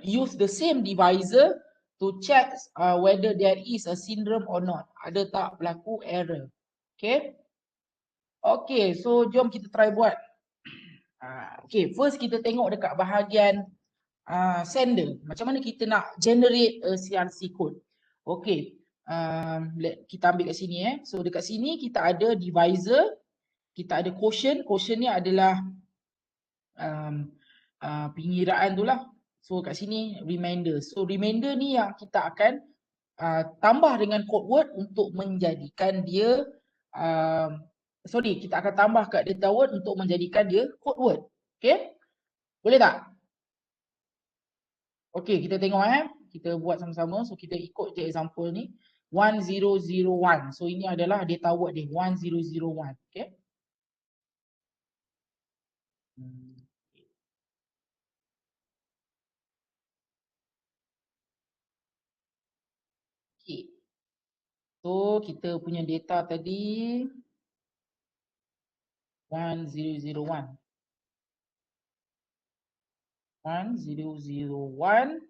use the same divisor to check whether there is a syndrome or not. Ada tak berlaku error. Okay. Okay, so jom kita try buat. Okay, first kita tengok dekat bahagian sender. Macam mana kita nak generate a CRC code. Okay, kita ambil kat sini. So dekat sini kita ada divisor, kita ada quotient. Quotient ni adalah pengiraan tu lah. So kat sini reminder. So reminder ni yang kita akan tambah dengan code word untuk menjadikan dia kita akan tambah kat data word untuk menjadikan dia code word. Okay? Boleh tak? Okay, kita tengok kita buat sama-sama. So kita ikut je example ni. 1001. So ini adalah data word dia 1001. Okay? Okay. So kita punya data tadi 1001. 1001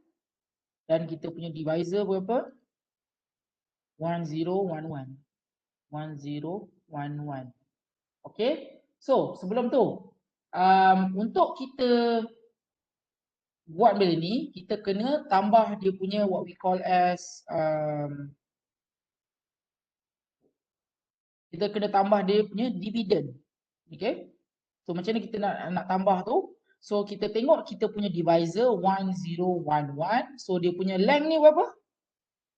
dan kita punya divisor berapa? 1011. 1011. Okay. So sebelum tu untuk kita buat benda ni, kita kena tambah dia punya what we call as kita kena tambah dia punya dividend. Okay. So macam mana kita nak tambah tu? So kita tengok kita punya divisor 1011. So dia punya length ni berapa?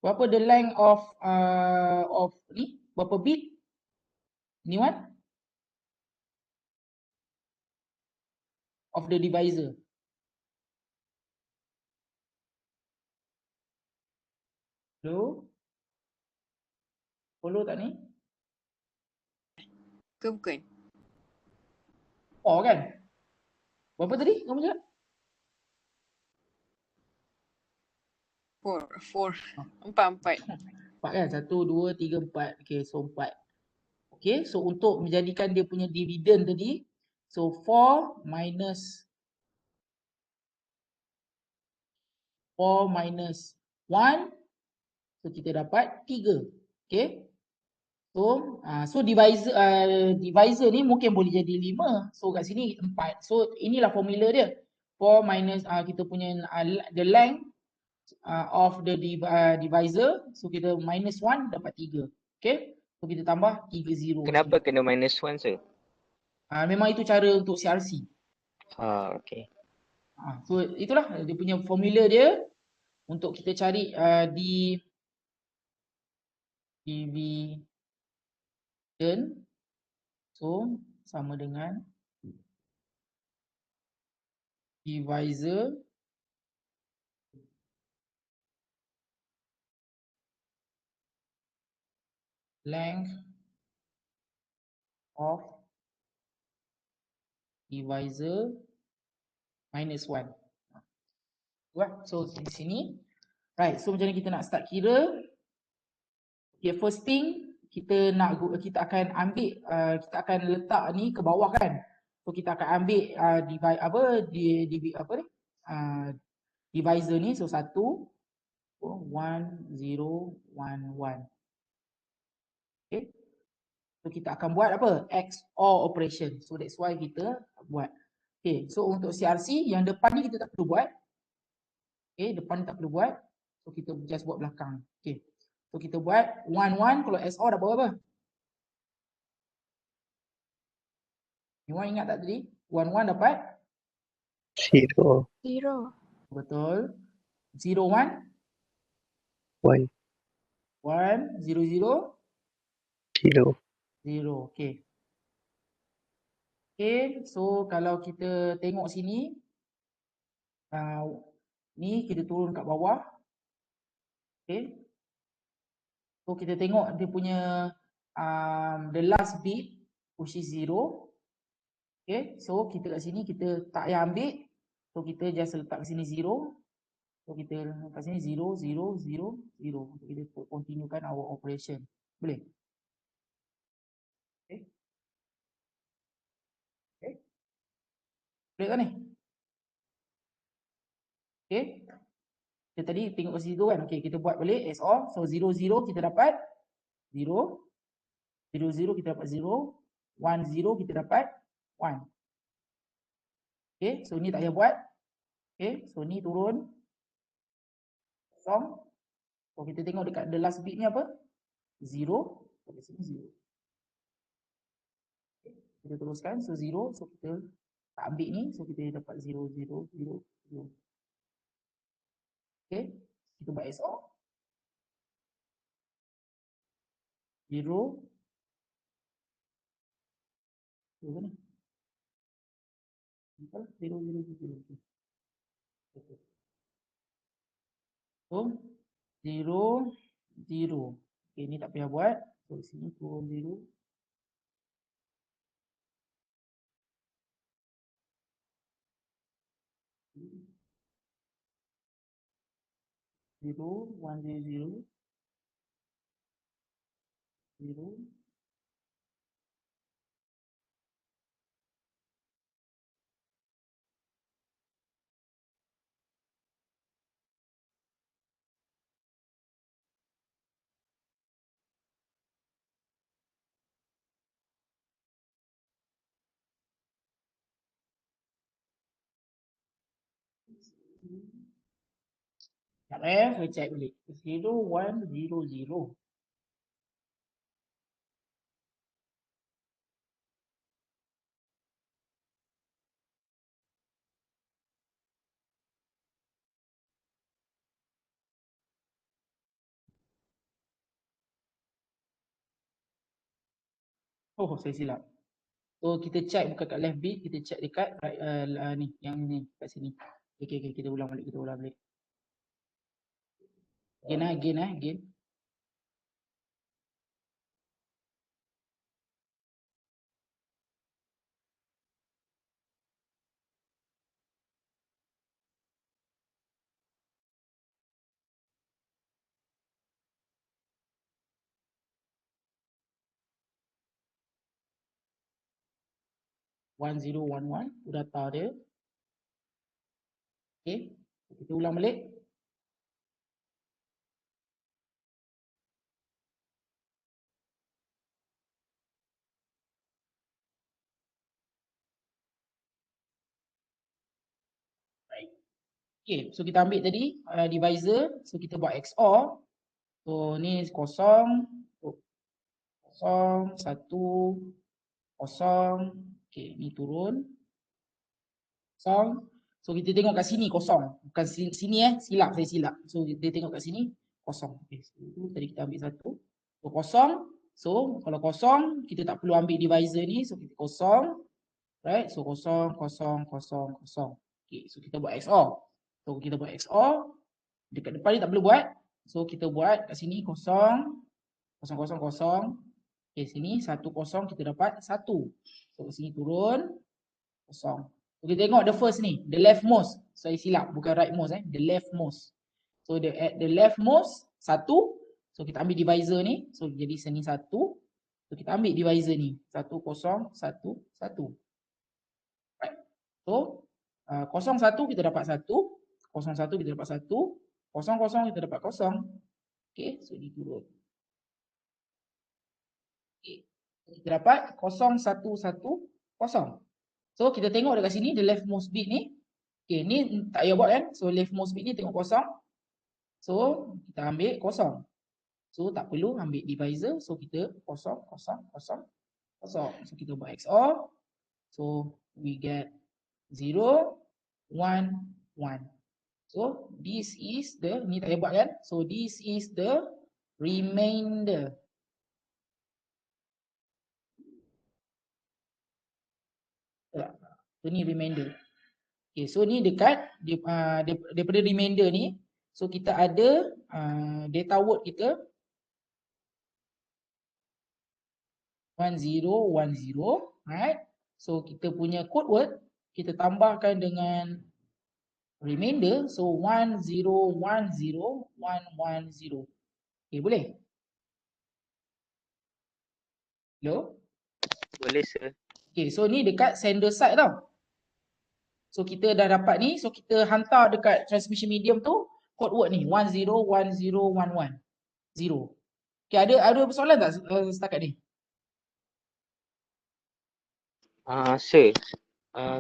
Berapa the length of ni? Berapa bit? Ni one? Of the divisor. Hello? Follow tak ni? Ke bukan? Oh kan? Berapa tadi kamu cakap? 4. 4. 4 kan? 1, 2, 3, 4. Okay, so 4. Okay, so untuk menjadikan dia punya dividend tadi, so 4 minus 1, so kita dapat 3. Okay. So divisor ni mungkin boleh jadi 5. So kat sini 4. So inilah formula dia. 4 minus kita punya the length of the divisor. So kita minus 1 dapat 3. Okay. So kita tambah 3 zero. Kenapa sini. kena -1 sir? Memang itu cara untuk CRC. Okay. So itulah dia punya formula dia untuk kita cari division. So sama dengan divisor length of divisor minus 1. So di sini. Right, so macam mana kita nak start kira? Okay, first thing kita akan ambil kita akan letak ni ke bawah kan. So kita akan ambil divisor ni. So 1 1 0 1 1. Okay. So kita akan buat apa? XOR operation. So that's why kita buat. Okay, so untuk CRC yang depan ni kita tak perlu buat. Okay, depan ni tak perlu buat. So kita just buat belakang. Okay. So kita buat 1 1 kalau XOR dapat berapa? You ingat tak tadi? 1 1 dapat 0, betul. 0 1 1, 1 0 0 0. 0. Okay. Okay, so kalau kita tengok sini ni kita turun kat bawah. Okay. So kita tengok dia punya the last bit which is 0. Okay, so kita kat sini kita tak payah ambil. So kita just letak kat sini 0. So kita kat sini 0 0 0 0. Kita continuekan our operation. Boleh? Okay. Okay. Boleh tak ni? Okay. Kita tadi tengok kat situ kan. Okay, kita buat balik XOR. So 0 0 kita dapat 0. 0 0 kita dapat 0. 1 0 kita dapat 1. Okay, so ni tak payah buat. Okay, so ni turun. Kosong. So kita tengok dekat the last bit ni apa? 0. So di sini 0. Okay, kita teruskan. So 0. So kita tak ambil ni. So kita dapat 0 0 0 0. Okay, kita buat XOR. 0. Berapa ni? 0 0 0. Okay. So 0 0. Okay, ni tak payah buat. So sini turun 0. 0 1 0 0 0. Tak payah, saya check balik. 0 1 0 0. Oh, saya silap. So kita check bukan kat left bit, kita check dekat right, ni, yang ni kat sini. Okay, kita ulang balik, Again. One zero one one, data dia. Okay, kita ulang balik. Okay, so kita ambil tadi divisor. So kita buat XOR. So ni kosong, kosong, satu, kosong. Okay, ni turun. Kosong. So kita tengok kat sini kosong. Bukan sini silap, saya silap. So dia tengok kat sini kosong. Okay, so tadi kita ambil satu. So kosong. So kalau kosong, kita tak perlu ambil divisor ni. So kita kosong. Right, so kosong, kosong, kosong, kosong. Okay, so kita buat XOR. So kita buat XOR. Dekat depan ni tak perlu buat. So kita buat kat sini kosong, kosong, kosong, kosong. Okay, sini satu kosong kita dapat satu. So sini turun, kosong. So, kita tengok the first ni, the leftmost. Saya silap, bukan rightmost the leftmost. So at the leftmost, satu. So kita ambil divisor ni. So jadi sini satu. So kita ambil divisor ni. Satu, kosong, satu, satu. Right. So, kosong satu kita dapat satu. Kosong satu kita dapat satu. Kosong kosong kita dapat kosong. Okay, so dia turun. Okay. Kita dapat kosong satu satu kosong. So kita tengok dekat sini the leftmost bit ni. Okay, ni tak payah buat kan. So leftmost bit ni tengok kosong. So kita ambil kosong. So tak perlu ambil divisor. So kita kosong kosong kosong kosong. So kita buat XOR. So we get 0, 1, 1. So this is the, ni tak payah buat kan. So this is the remainder. So ni remainder. Okay, so ni dekat daripada remainder ni. So kita ada data word kita 1010, right? So kita punya code word kita tambahkan dengan remainder. So 1010110. Okay, boleh? Hello? Boleh sir. Okay, so ni dekat sender side tau. So kita dah dapat ni, so kita hantar dekat transmission medium tu code word ni 101011. 0. Okay, ada persoalan tak setakat ni? Sir,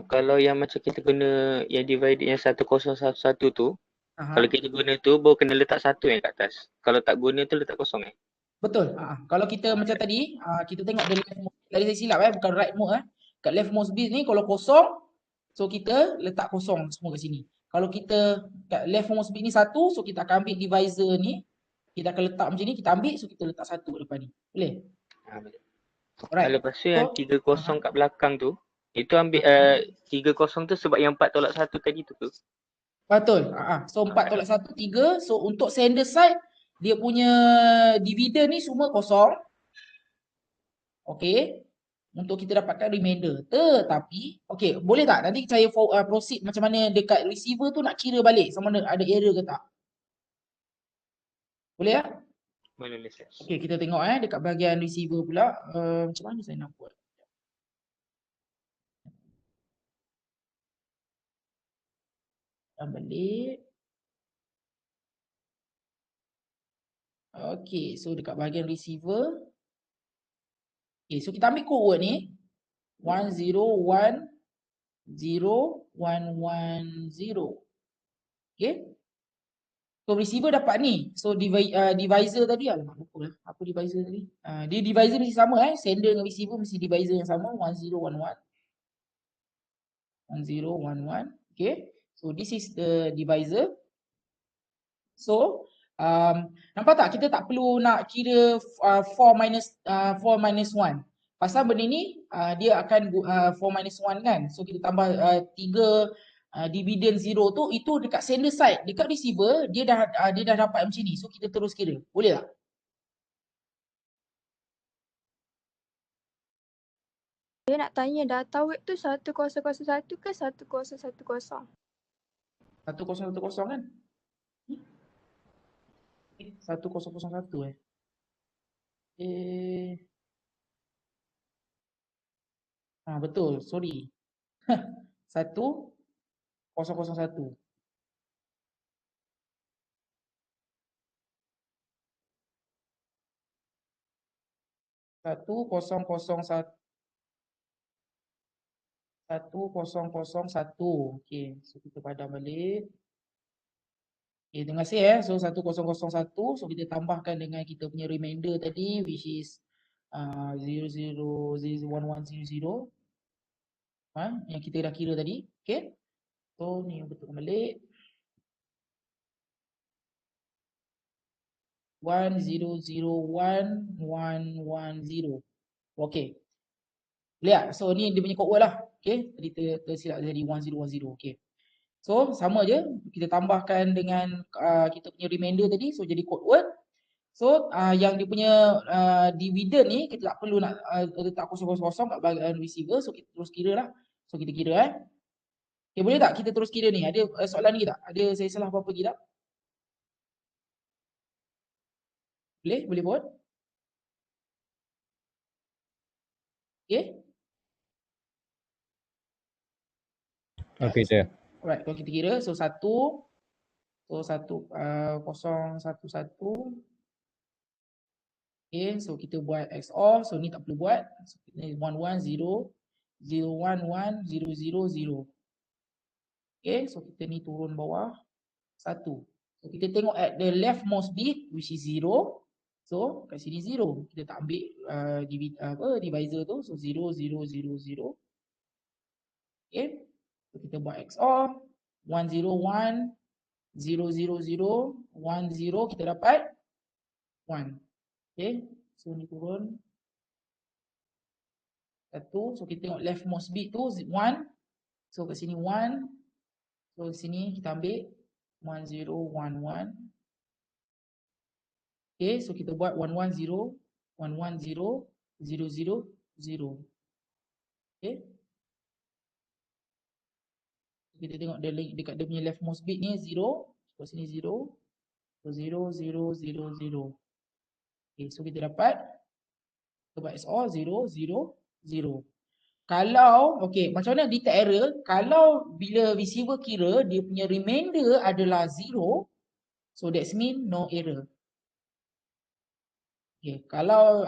kalau yang macam kita guna yang divided yang 1011 tu, kalau kita guna tu baru kena letak satu yang kat atas. Kalau tak guna tu letak kosong Betul. Kalau kita macam tadi, kita tengok the leftmost. Tadi saya silap bukan rightmost Kat leftmost bit ni kalau kosong, so kita letak kosong semua kat sini. Kalau kita kat leftmost bit ni satu, so kita akan ambil divisor ni. Kita akan letak macam ni, kita ambil, so kita letak satu kat depan ni. Boleh? Boleh. Alright. Lepas tu yang 3 kosong kat belakang tu, itu ambil 3 kosong tu sebab yang 4 tolak 1 tadi tu ke? Betul. So 4 tolak 1, 3. So untuk sender side, dia punya dividend ni semua kosong. Okay. Untuk kita dapatkan remainder. Tetapi, okay, boleh tak? Nanti saya proceed macam mana dekat receiver tu nak kira balik sama ada error ke tak? Boleh tak? Boleh sir. Okay, kita tengok dekat bahagian receiver pula. Macam mana saya nak buat? Balik. Okay, so dekat bahagian receiver. Okay, so kita ambil code word ni. 10101110. Okay. So receiver dapat ni. So divisor tadi lah. Lupa lah. Apa divisor tadi? Dia divisor mesti sama Sender dengan receiver mesti divisor yang sama. 1011. 1011. Okay. So this is the divisor. So nampak tak? Kita tak perlu nak kira 4 minus 1. Pasal benda ni dia akan 4 minus 1 kan. So kita tambah 3 dividend 0 tu, itu dekat sender side. Dekat receiver dia dah dapat macam ni. So kita terus kira. Boleh tak? Saya nak tanya data word tu 1001 ke 1010? 1010 kan? 1001 betul, sorry. 1001. 1001. 1001. Okay, so kita padam balik. Okay, terima kasih So 1001, so kita tambahkan dengan kita punya remainder tadi which is 001100 yang kita dah kira tadi. Okay. So ni betulkan balik. 100110. Okay. Lihat. So ni dia punya code word lah. Okay. Tadi tersilap jadi 1010. Okay. So sama je. Kita tambahkan dengan kita punya remainder tadi. So jadi code word. So yang dia punya dividend ni kita tak perlu nak letak kosong-kosong kat bahagian receiver. So kita terus kira lah. So kita kira Okay, boleh tak kita terus kira ni? Ada soalan lagi tak? Ada saya salah apa-apa lagi tak? Boleh? Boleh buat? Okay. Okay, sir. Alright, kalau kita kira, so 1, so 011. Okay, so kita buat XOR, so ni tak perlu buat. So kita 110, 011, 000. Okay, so kita ni turun bawah 1. So kita tengok at the leftmost bit which is 0. So kat sini 0. Kita tak ambil divisor tu. So 0, 0, 0, 0. Okay. So kita buat XOR 101, 0, 0, 0, 1, 0. Kita dapat 1. Okay. So ni turun 1. So kita tengok leftmost bit tu 1. So kat sini 1. So sini kita ambil 10, 11. Okay, so kita buat 110, 110, 0, 0, 0. Okay. Kita tengok dekat dia punya leftmost bit ni 0. So sini 0. So 0, 0, 0, 0. Okay, so kita dapat XOR 0, 0, 0. Kalau, okay, macam mana detect error? Kalau bila receiver kira dia punya remainder adalah 0, so that's mean no error. Okay, kalau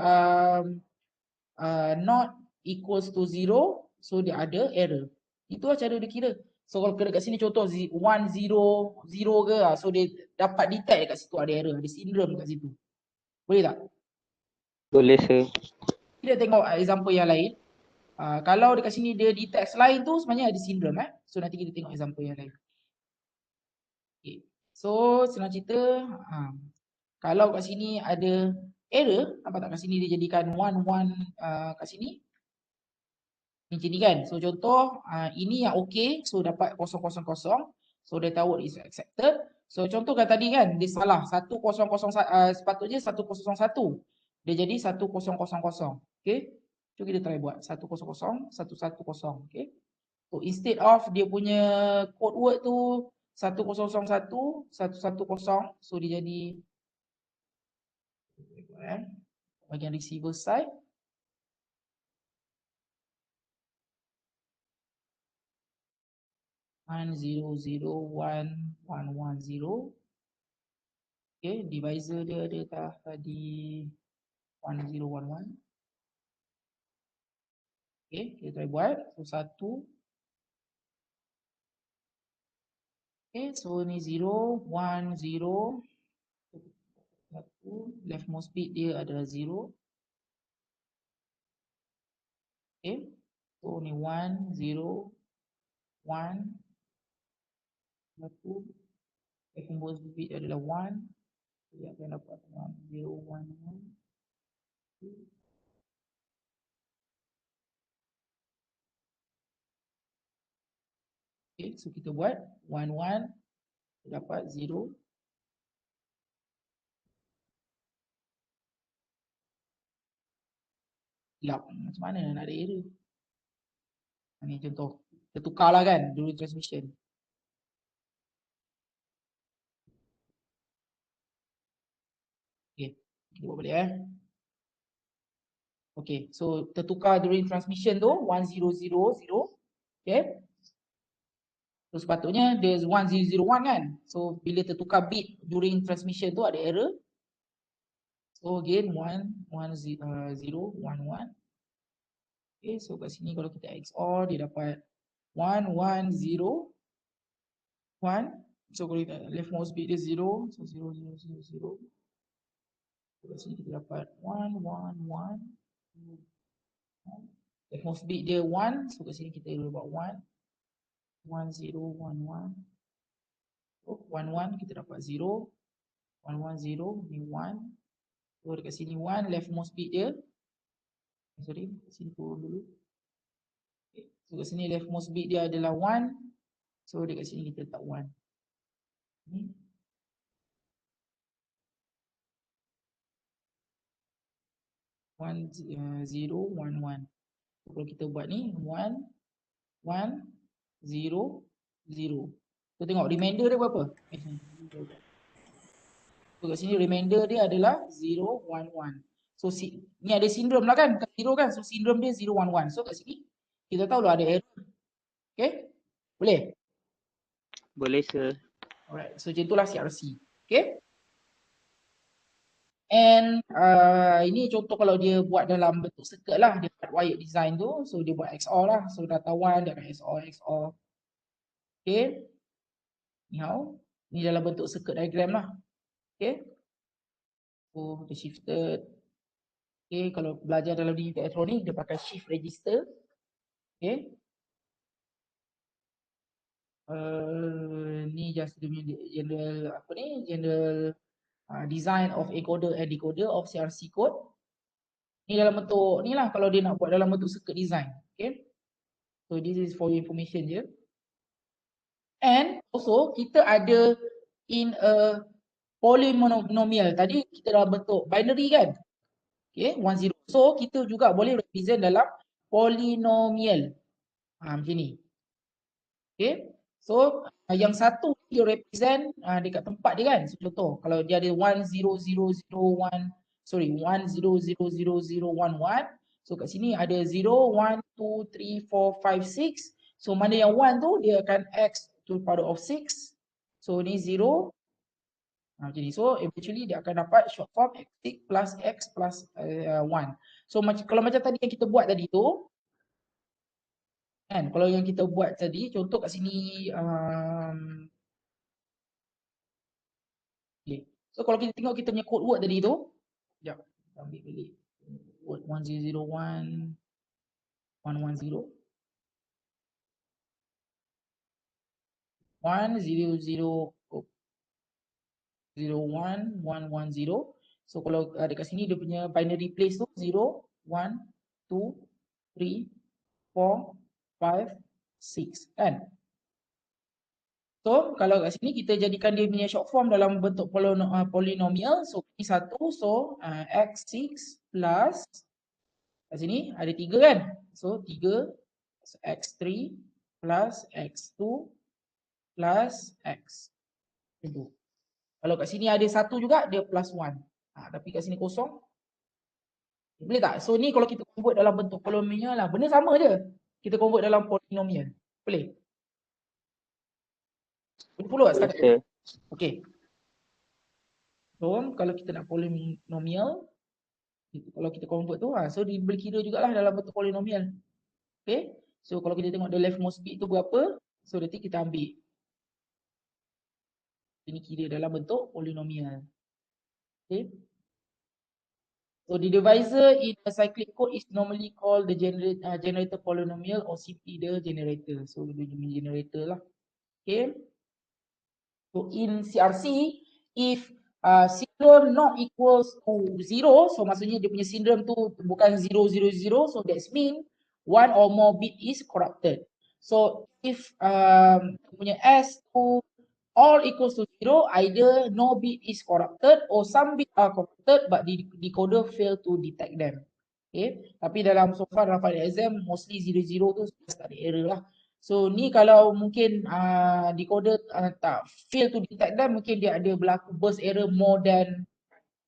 not equals to 0, so dia ada error. Itulah cara dia kira. So kalau kat sini contoh 1, 0, 0 ke, so dia dapat detect kat situ ada error, ada syndrome kat situ. Boleh tak? Boleh, sir. Kita tengok example yang lain. Kalau dekat sini dia detect lain tu sebenarnya ada syndrome So nanti kita tengok example yang lain. Okay. So senang cerita, kalau kat sini ada error, nampak tak kat sini dia jadikan 1, 1 kat sini. Macam ni kan. So contoh ini yang okey, so dapat 000. So dia tahu is accepted. So contohkan tadi kan dia salah 100 sepatutnya 101. Dia jadi 1000. Okey. So kita try buat 100 110. Okey. So instead of dia punya code word tu 1001 110, so dia jadi bahagian receiver side 100110. Okay, divisor dia ada dah tadi 1011. Okay, kita try buat. So 1. Okay, so ni 0, 1, 0. 1. Leftmost bit dia adalah 0. Okay, so ni 1, 0, 1. 1. Leftmost bit adalah 1. Dia akan dapat 1, 0, 1, 1. Okay, so kita buat 1, 1. Dapat 0. Gelap. Macam mana nak ada error? Ini contoh. Tertukarlah kan during transmission. Okay, kita buat balik Okay, so tertukar during transmission tu 1000. Okay. So sepatutnya dia 1001 kan. So bila tertukar bit during transmission tu ada error. So again 11011. Okay, so kat sini kalau kita XOR dia dapat 1101. So kalau kita leftmost bit dia 0, so 0, 0, 0, 0. Kat sini kita dapat 1, 1, 1. Leftmost bit dia 1, so kat sini kita dapat 1. 1, 0, 1, 1. So 1, 1 kita dapat 0. 1, 1, 0, ni 1. So dekat sini 1, leftmost bit dia. Sorry, kat sini turun dulu. Okay. So kat sini leftmost bit dia adalah 1. So dekat sini kita letak 1. Ni. One, 0, 1, 1. So, kalau kita buat ni 1, 1, 0, 0. So tengok remainder dia berapa? So kat sini remainder dia adalah 0, 1, 1. So ni ada sindrom lah kan? Bukan 0 kan? So sindrom dia 0, 1, 1. So kat sini kita tahu lah ada error. Okay? Boleh? Boleh sir. Alright. So macam itulah CRC. Okay? And ini contoh kalau dia buat dalam bentuk circuit lah. Dia buat wired design tu. So dia buat XOR lah. So data 1 dia akan XOR, XOR. Okay? Ni how? Ni dalam bentuk circuit diagram lah. Okay? So dia shifted. Okay, kalau belajar dalam digital elektronik dia pakai shift register. Okay. Ni just dia punya general apa ni? General design of encoder and decoder of CRC code. Ni dalam bentuk ni lah kalau dia nak buat dalam bentuk circuit design. Okay. So this is for your information je. And also kita ada in a polynomial. Tadi kita dalam bentuk binary kan? Okay, 1, 0. So kita juga boleh represent dalam polynomial. Macam ni. Okay. So yang satu dia represent dekat tempat dia kan. So, contoh kalau dia ada 1, 0, 0, 0, 1. Sorry, 1, 0, 0, 0, 0, 1, 1. So kat sini ada 0, 1, 2, 3, 4, 5, 6. So mana yang 1 tu dia akan x to the power of 6. So ni 0. Macam ni. So eventually dia akan dapat short form x6 plus x plus 1. So kalau macam tadi yang kita buat tadi tu kan, kalau yang kita buat tadi contoh kat sini okay. So kalau kita tengok kita punya code word tadi tu, sekejap kita ambil balik word 1001 110 100 01 110. So kalau dekat sini dia punya binary place tu 0 1 2 3 4 5 6 kan. So kalau kat sini kita jadikan dia punya short form dalam bentuk polynomial. So ini 1, so x6 plus kat sini ada 3 kan. So 3 so, x3 plus x2 plus x. Itu. Kalau kat sini ada 1 juga dia plus 1. Tapi kat sini kosong. Boleh tak? So ni kalau kita convert dalam bentuk polynomial lah. Benda sama je. Kita convert dalam polynomial. Boleh? Boleh tak setakat? Okay. So kalau kita nak polynomial, kalau kita convert tu, so dia boleh kira jugalah dalam bentuk polynomial. Okay. So kalau kita tengok the leftmost bit tu berapa, so nanti kita ambil. Ini kira dalam bentuk polynomial. Okay. So the divisor in a cyclic code is normally called the generator polynomial or simply the generator. So the generator lah. Okay. So in CRC, if syndrome not equals to 0, so maksudnya dia punya syndrome tu bukan 0, 0, 0, so that's mean one or more bit is corrupted. So if punya S tu all equals to 0, either no bit is corrupted or some bit are corrupted but the decoder fail to detect them. Okay, tapi dalam so far dalam final exam mostly 0, 0 tu tak ada error lah. So ni kalau mungkin decoder tak fail to detect them, mungkin dia ada berlaku burst error more than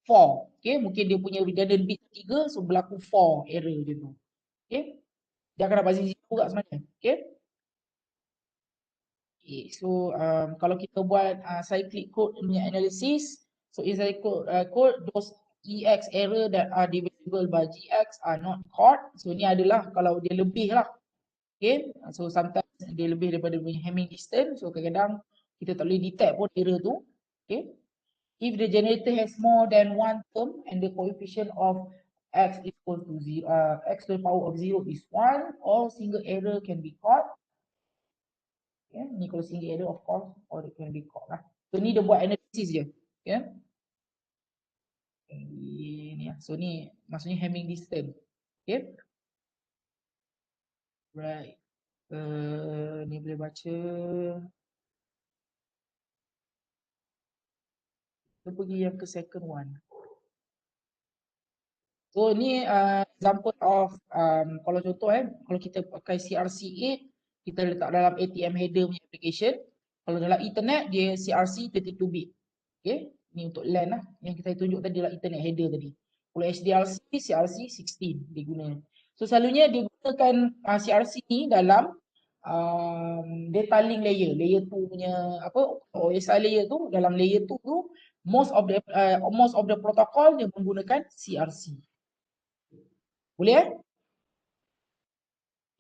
4. Okay, mungkin dia punya redundant bit 3, so berlaku 4 error dia tu. Okay, dia akan dapat 0 juga sebenarnya. Okay. Okay, so kalau kita buat cyclic code punya analysis, so in cyclic code those EX error that are divisible by GX are not caught. So ni adalah kalau dia lebih lah. Okay, so sometimes dia lebih daripada Hamming distance. So kadang-kadang Kita tak boleh detect pun error tu. Okay. If the generator has more than one term and the coefficient of x equal to 0, x to the power of 0 is 1, all single error can be caught. Okay. Ni kalau single error of course, or it can be caught lah. So ni dia buat analysis je. Okay. Ni lah. So ni maksudnya Hamming distance. Okay. Right. Ni boleh baca. Kita pergi yang ke second one. So ni example of kalau contoh kalau kita pakai CRC8, kita letak dalam ATM header punya application. Kalau dalam Ethernet dia CRC 32 bit. Okay, ni untuk LAN lah. Yang kita tunjuk tadi dalam Ethernet header tadi. Kalau HDRC, CRC 16 dia guna. So selalunya dia gunakan CRC ni dalam data link layer, layer 2 punya apa OSI layer tu, dalam layer 2 tu most of the protocol dia menggunakan CRC. Boleh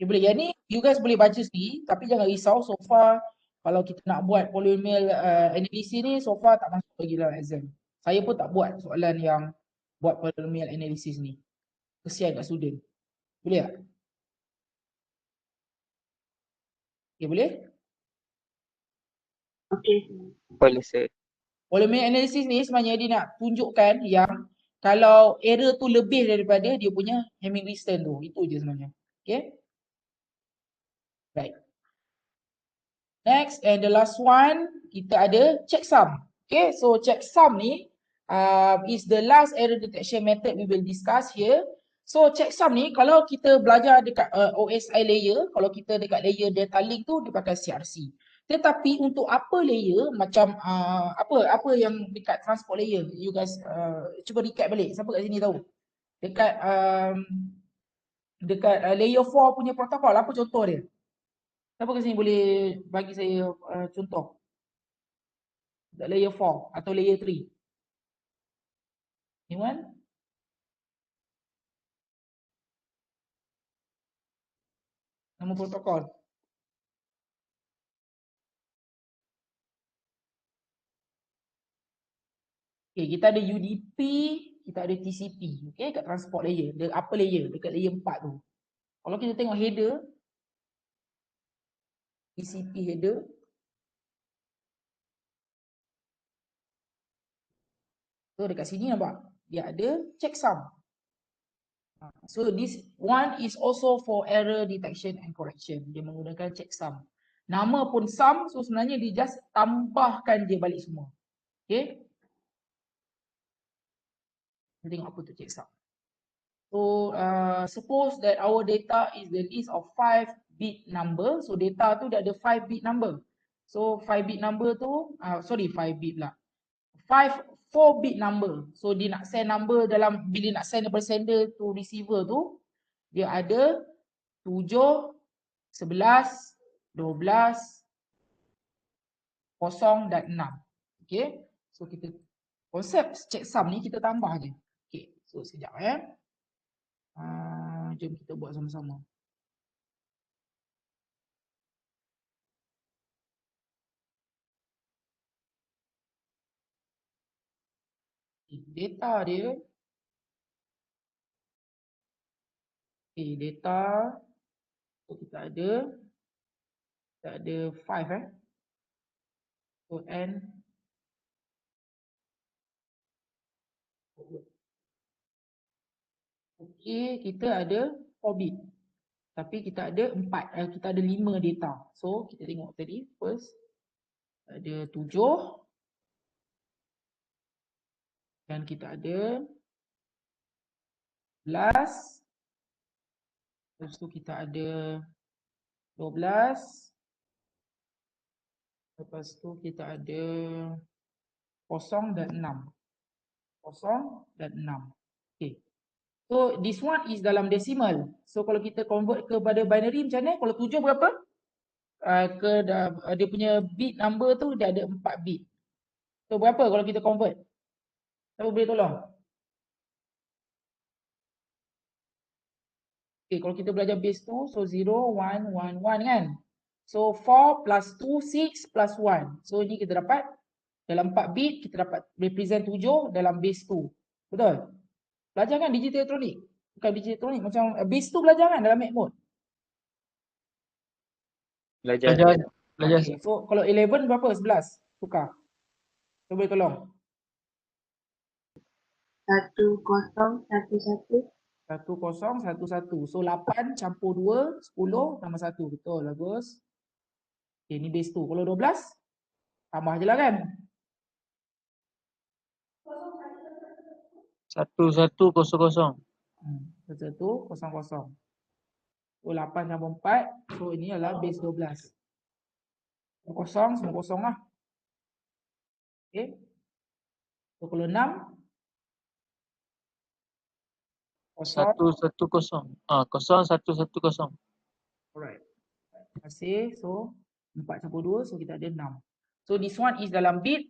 Okay, boleh. Yang ni you guys boleh baca sendiri tapi jangan risau, so far kalau kita nak buat polynomial analysis ni so far tak masuk lagi dalam exam. Saya pun tak buat soalan yang buat polynomial analysis ni. Kesian kat student. Boleh tak? Okay, boleh? Okay. Boleh sir. Polynomial analysis ni sebenarnya dia nak tunjukkan yang kalau error tu lebih daripada dia punya Hamming distance tu. Itu je sebenarnya. Okay. Right. Next and the last one, kita ada checksum. Okay, so checksum ni is the last error detection method we will discuss here. So checksum ni kalau kita belajar dekat OSI layer, kalau kita dekat layer data link tu dia pakai CRC. Tetapi untuk upper layer macam apa yang dekat transport layer, you guys cuba recap balik. Siapa kat sini tahu? Dekat layer 4 punya protokol, apa contoh dia? Siapa kat sini boleh bagi saya contoh? Layer 4 atau layer 3? Anyone? Nama protokol. Okay, kita ada UDP, kita ada TCP. Okay, kat transport layer, the upper layer, dekat layer 4 tu. Kalau kita tengok header, TCP header, so dekat sini nampak, dia ada checksum. So this one is also for error detection and correction. Dia menggunakan checksum. Nama pun sum, so sebenarnya dia just tambahkan je balik semua. Okay. Kita tengok apa tu checksum. So suppose that our data is the list of 5 bit number. So data tu dia ada 5 bit number. So 5 bit number tu, 5 bit pula. 4 bit number. So dia nak send number dalam, bila nak send daripada sender to receiver tu, dia ada 7, 11, 12, 0 dan 6. Okay. So kita, konsep checksum ni kita tambah je. Okay. So sekejap jom kita buat sama-sama. Data dia. Okay, data. So kita ada 5 So N. Okay, kita ada 4 bit. Tapi kita ada 4, kita ada 5 data. So kita tengok tadi, first ada 7. Dan kita ada 11. Lepas tu kita ada 12. Lepas tu kita ada 0 dan 6. 0 dan 6. Okay. So this one is dalam decimal. So kalau kita convert kepada binary macam mana? Kalau 7 berapa? Dia punya bit number tu dia ada 4 bit. So berapa kalau kita convert? Siapa boleh tolong? Okay, kalau kita belajar base tu, so 0, 1, 1, 1 kan? So 4 plus 2, 6 plus 1. So ini kita dapat dalam 4 bit kita dapat represent 7 dalam base 2. Betul? Belajar kan digital elektronik? Bukan digital elektronik, macam base 2 belajar kan dalam Mac mode? Belajar. Belajar. Okay. So kalau 11 berapa? 11. Tukar. Cuba tolong. 1011. 1011. So 8 campur 2, 10 tambah 1. Betul, bagus. Okay, ni base 2. Kalau 12, tambah je lah kan? 1100. 1100. So 8 campur 4. So ini adalah base 12. Kosong, semua kosong lah. Okay. So kalau 6. Kosong. 110. 0110. Alright. Terima kasih. So 4 campur 2. So kita ada 6. So this one is dalam bit.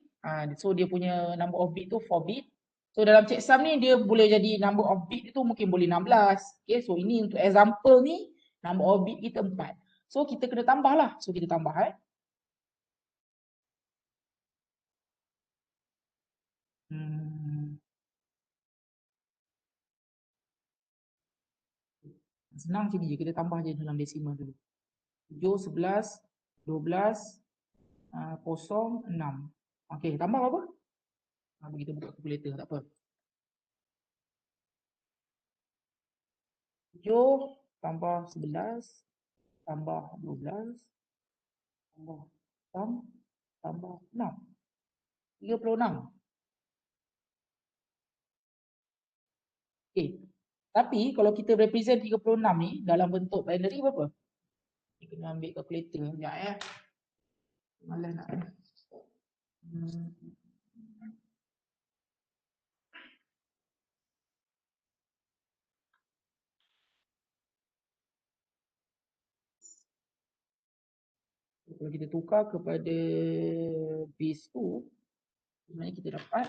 So dia punya number of bit tu 4 bit. So dalam checksum ni dia boleh jadi number of bit tu mungkin boleh 16. Okay. So ini untuk example ni number of bit kita 4. So kita kena tambah lah. So kita tambah Senang macam ni je. Kita tambah je dalam desimal dulu. 7, 11, 12, 0, 6. Okay, tambah apa? Kita buka calculator, tak apa. 7 tambah 11 tambah 12 tambah 6 tambah 6. 36. Okay. Tapi kalau kita represent 36 ni dalam bentuk binary berapa? Kita kena ambil calculator sekejap ya. Malas nak. Kalau kita tukar kepada base 2, sebenarnya kita dapat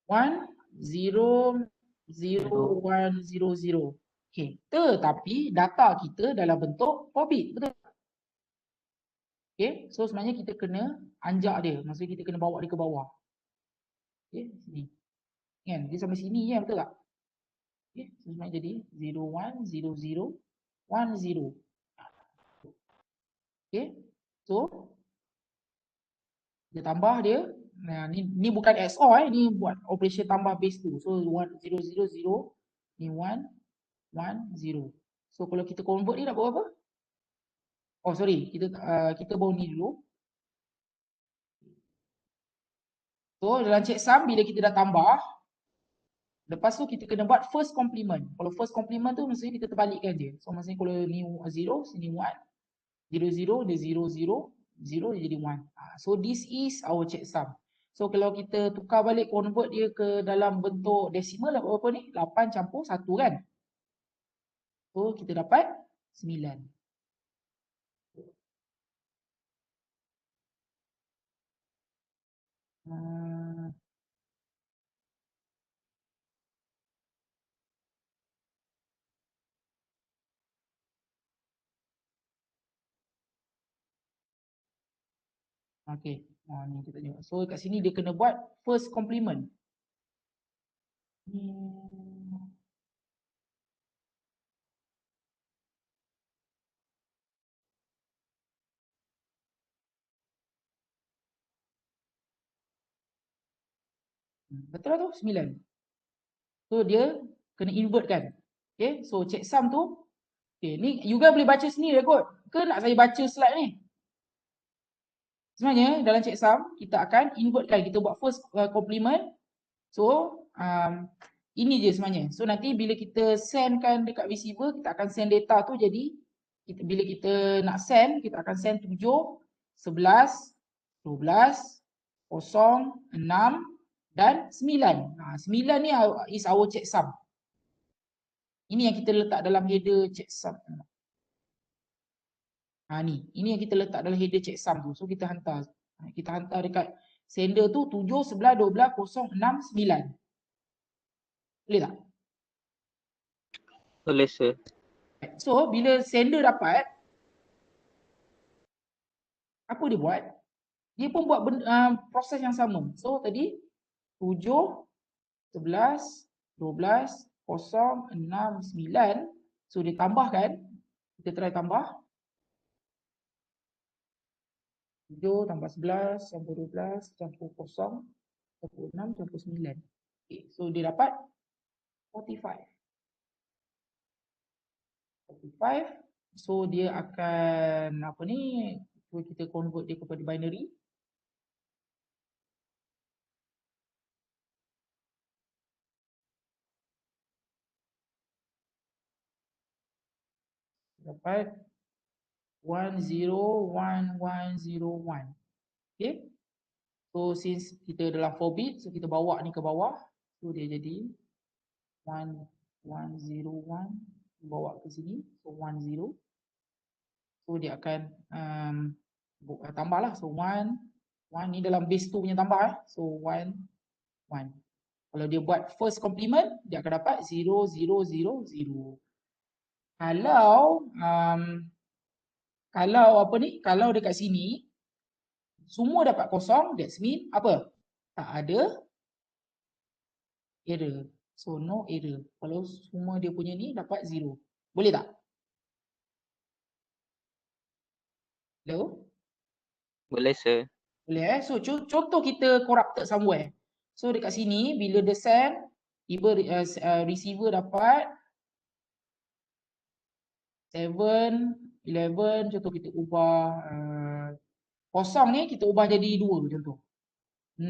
1, 0, 0, 1, 0, 0. Okay. Tetapi data kita dalam bentuk 4 bit, betul? Okay. So sebenarnya kita kena anjak dia. Maksudnya kita kena bawa dia ke bawah. Okay. Sini. Kan? Dia sampai sini ya, betul tak? Okay. So sebenarnya jadi 0, 1, 0, 0, 1, 0. Okay. So kita tambah dia. Nah, ni bukan XOR ni buat operation tambah base 2. So 1, 0, 0, 0. Ni 1, 1, 0. So kalau kita convert ni dapat berapa? Oh sorry, kita bawa ni dulu. So dalam checksum bila kita dah tambah, lepas tu kita kena buat first complement. Kalau first complement tu maksudnya kita terbalikkan je. So maksudnya kalau ni 0, sini 1, 0, 0, dia 0, 0, 0 dia jadi 1. So this is our checksum. So kalau kita tukar balik convert dia ke dalam bentuk decimal dapat berapa ni? 8 campur 1 kan? So kita dapat 9. Okay. Ni kita tengok. So kat sini dia kena buat first complement. Betul lah tu 9. So dia kena invert kan. Okay. So checksum tu. Okay. Ni Yuga boleh baca sendiri kot. Ke nak saya baca slide ni? Sebenarnya dalam checksum kita akan invertkan. Kita buat first complement. So ini je sebenarnya. So nanti bila kita sendkan dekat receiver, kita akan send data tu jadi bila kita nak send, kita akan send 7, 11, 12, 0, 6 dan 9. 9 ni is our checksum. Ini yang kita letak dalam header checksum. Ini yang kita letak dalam header checksum tu. So kita hantar. Kita hantar dekat sender tu 7, 11, 12, 0, 6, 9. Boleh tak? Boleh sir. So bila sender dapat, apa dia buat? Dia pun buat proses yang sama. So tadi 7, 11, 12, 0, 6, 9. So dia tambahkan. Kita try tambah. 7 tambah 11 campur 12 campur 0 campur 6 campur 9. Okay, so dia dapat 45. 45. So dia akan apa ni? Kita convert dia kepada binary. Dapat 101101. Okay. So since kita dalam 4 bit, so kita bawa ni ke bawah. So dia jadi 1101 bawa ke sini. So 10. So dia akan tambahlah. So 1 ni dalam base 2 punya tambah So 1 1. Kalau dia buat first complement, dia akan dapat 0 0 0 0. Kalau apa ni? Kalau dekat sini semua dapat kosong, that's mean apa? Tak ada error. So no error. Kalau semua dia punya ni dapat 0. Boleh tak? Hello? Boleh sir. Boleh So contoh kita corrupted somewhere. So dekat sini bila the send, tiba receiver dapat 7, 11, contoh kita ubah kosong ni kita ubah jadi 2 contoh. 6,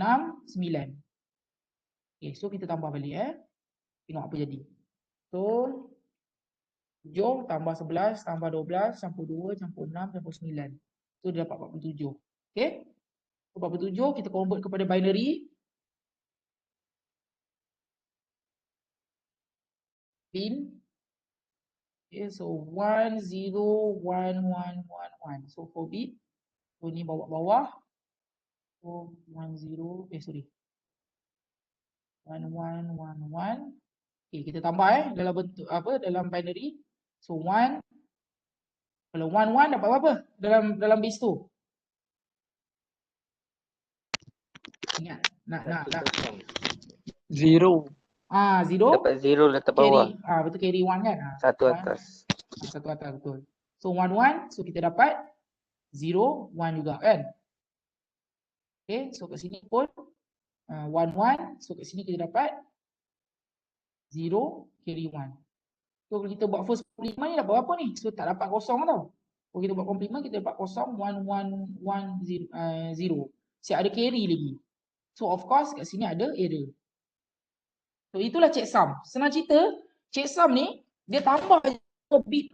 9. Okay, so kita tambah balik Tengok apa jadi. So 7 tambah 11 tambah 12 campur 2 campur 6 campur 9. So dia dapat 47. Okay. So 47 kita convert kepada binary. Pin. Okay, so 1 0 1 1 1 1. So 4 bit. So ni bawa bawah. So 1 0 sorry. 1 1 1 1. Okay, kita tambah dalam bentuk apa? Dalam binary. So 1. Kalau 1 1 dapat apa dalam base tu? Ingat. Nak. 0. 0. Dapat 0 letak bawah. Carry. Betul carry 1 kan? Satu atas. Satu atas betul. So 1 1. So kita dapat 0 1 juga kan? Okay, so kat sini pun 1 1. So kat sini kita dapat 0 carry 1. So kalau kita buat first complement ni dapat berapa ni? So tak dapat kosong tau. Kalau kita buat complement kita dapat kosong 1 1 1 0. Siap ada carry lagi. So of course kat sini ada error. So itulah checksum. Senang cerita, checksum ni dia tambah bit.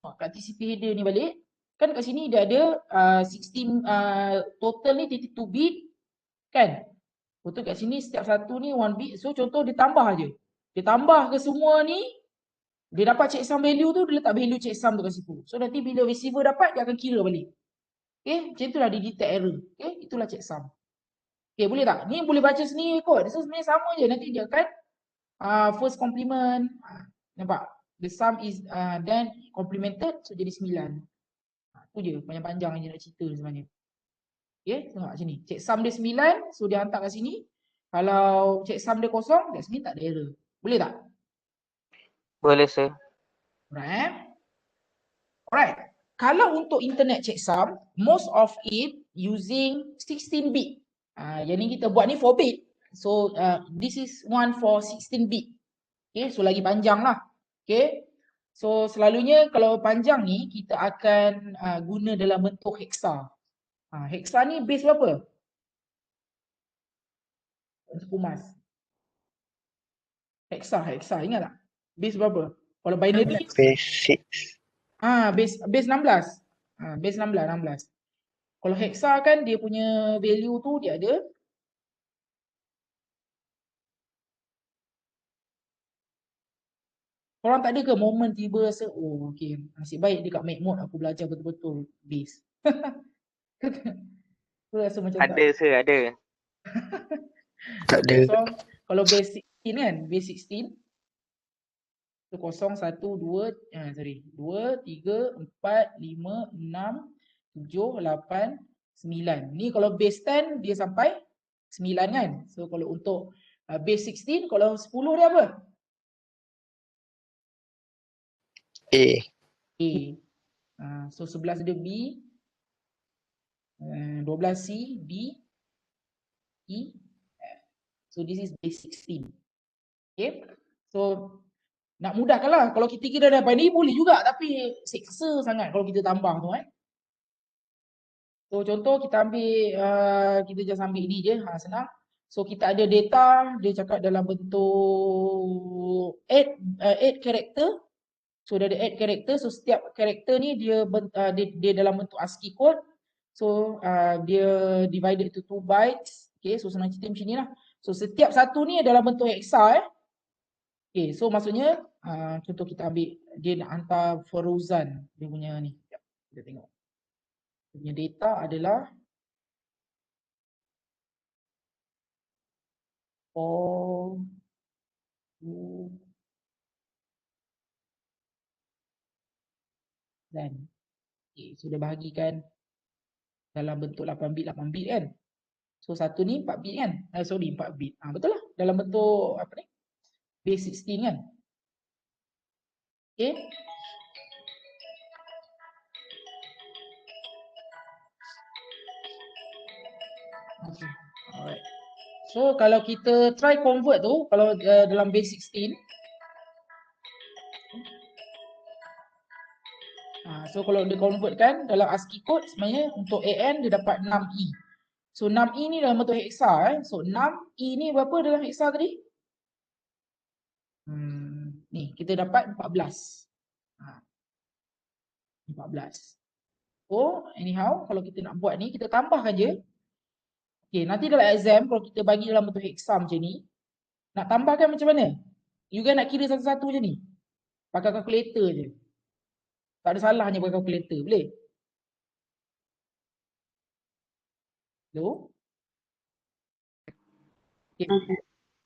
Kat TCP header ni balik. Kan kat sini dia ada 16 total ni 32 bit kan. Betul kat sini setiap satu ni 1 bit. So contoh dia tambah aje. Dia tambah ke semua ni, dia dapat checksum value tu, dia letak value checksum tu kat situ. So nanti bila receiver dapat dia akan kira balik. Okay, macam itulah dia detect error. Okay, itulah checksum. Okay, boleh tak? Ni boleh baca sendiri kot. So sebenarnya sama je. Nanti dia akan first complement. Nampak? The sum is then complemented. So jadi 9. Tu je. Panjang-panjang je nak cerita sebenarnya. Okay, tengok sini. Checksum dia 9. So dia hantar kat sini. Kalau checksum dia kosong, that means tak ada error. Boleh tak? Boleh sir. Alright. Alright. Kalau untuk internet checksum, most of it using 16 bit. Yang ni kita buat ni 4 bit. So this is one for 16 bit. Okay, so lagi panjang lah. Okay. So selalunya kalau panjang ni kita akan guna dalam bentuk hexa. Hexa ni base berapa? Kumas. Hexa ingat tak? Base berapa? Kalau binary Base 6. base 16. Base 16. Kalau hexa kan dia punya value tu dia ada korang tak ada ke moment tiba rasa oh okey nasib baik dekat make mode aku belajar betul-betul base. Tu rasa macam Ada sir, ada. Tak ada. So kalau base 16 kan, base 16 So 0, 1, 2, 2, 3, 4, 5, 6, 7, 8, 9. Ni kalau base 10 dia sampai 9 kan. So kalau untuk base 16, kalau 10 dia apa? A. A. So 11 dia B. 12 C, D, E, F. So this is base 16. Okay. So nak mudahkan lah. Kalau kita kira dapat ni boleh juga. Tapi seksa sangat kalau kita tambah tu. So contoh kita ambil, kita just ambil ni je. Senang. So kita ada data. Dia cakap dalam bentuk 8 karakter. So dia ada 8 karakter. So setiap karakter ni dia dalam bentuk ASCII code. So dia divided to 2 bytes. Okay. So senang cerita macam ni lah. So setiap satu ni dalam bentuk hexa. Okay, so maksudnya contoh kita ambil dia nak hantar Fauzan dia punya ni. Sekejap, kita tengok. Dia punya data adalah dan okay, so dia bahagikan dalam bentuk 8 bit kan. So satu ni 4 bit kan. Sorry 4 bit. Betul lah dalam bentuk apa ni? Base 16 kan. Okay. Okay. Alright. So kalau kita try convert tu, kalau dalam base 16, so kalau dia convertkan dalam ASCII code sebenarnya untuk AN dia dapat 6E. So 6E ni dalam bentuk hexa. So 6E ni berapa dalam hexa tadi? Ni kita dapat 14. 14. So anyhow kalau kita nak buat ni kita tambahkan je. Okay, nanti dalam exam kalau kita bagi dalam bentuk hexa macam ni, nak tambahkan macam mana? You kan nak kira satu-satu je ni. Pakai kalkulator je. Tak ada salahnya pakai kalkulator, boleh? Hello? Okay.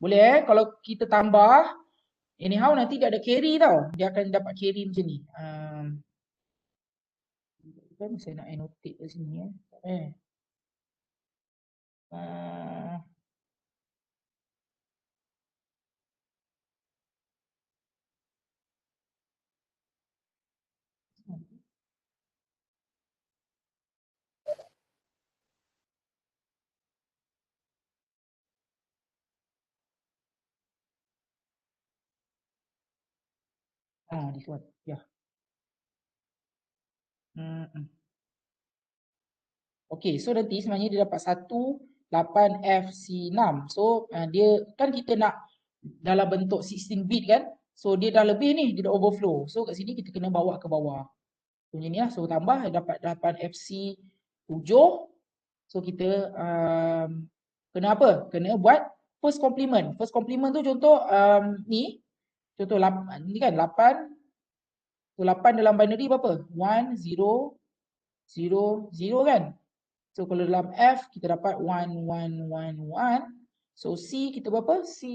Boleh kalau kita tambah, anyhow nanti dia ada carry tau. Dia akan dapat carry macam ni. Kan saya nak annotate kat sini this one. Ya. Okay, so nanti sebenarnya dia dapat 18FC6. So dia kan kita nak dalam bentuk 16 bit kan. So dia dah lebih ni, dia dah overflow. So kat sini kita kena bawa ke bawah. So macam ni lah. So tambah dapat 8FC7. So kita kena apa? Kena buat first complement. First complement tu contoh ni. Contoh 8, ni kan 8. So 8 dalam binary berapa? 1, 0, 0, 0 kan? So kalau dalam F kita dapat 1, 1, 1, 1. So C kita berapa? C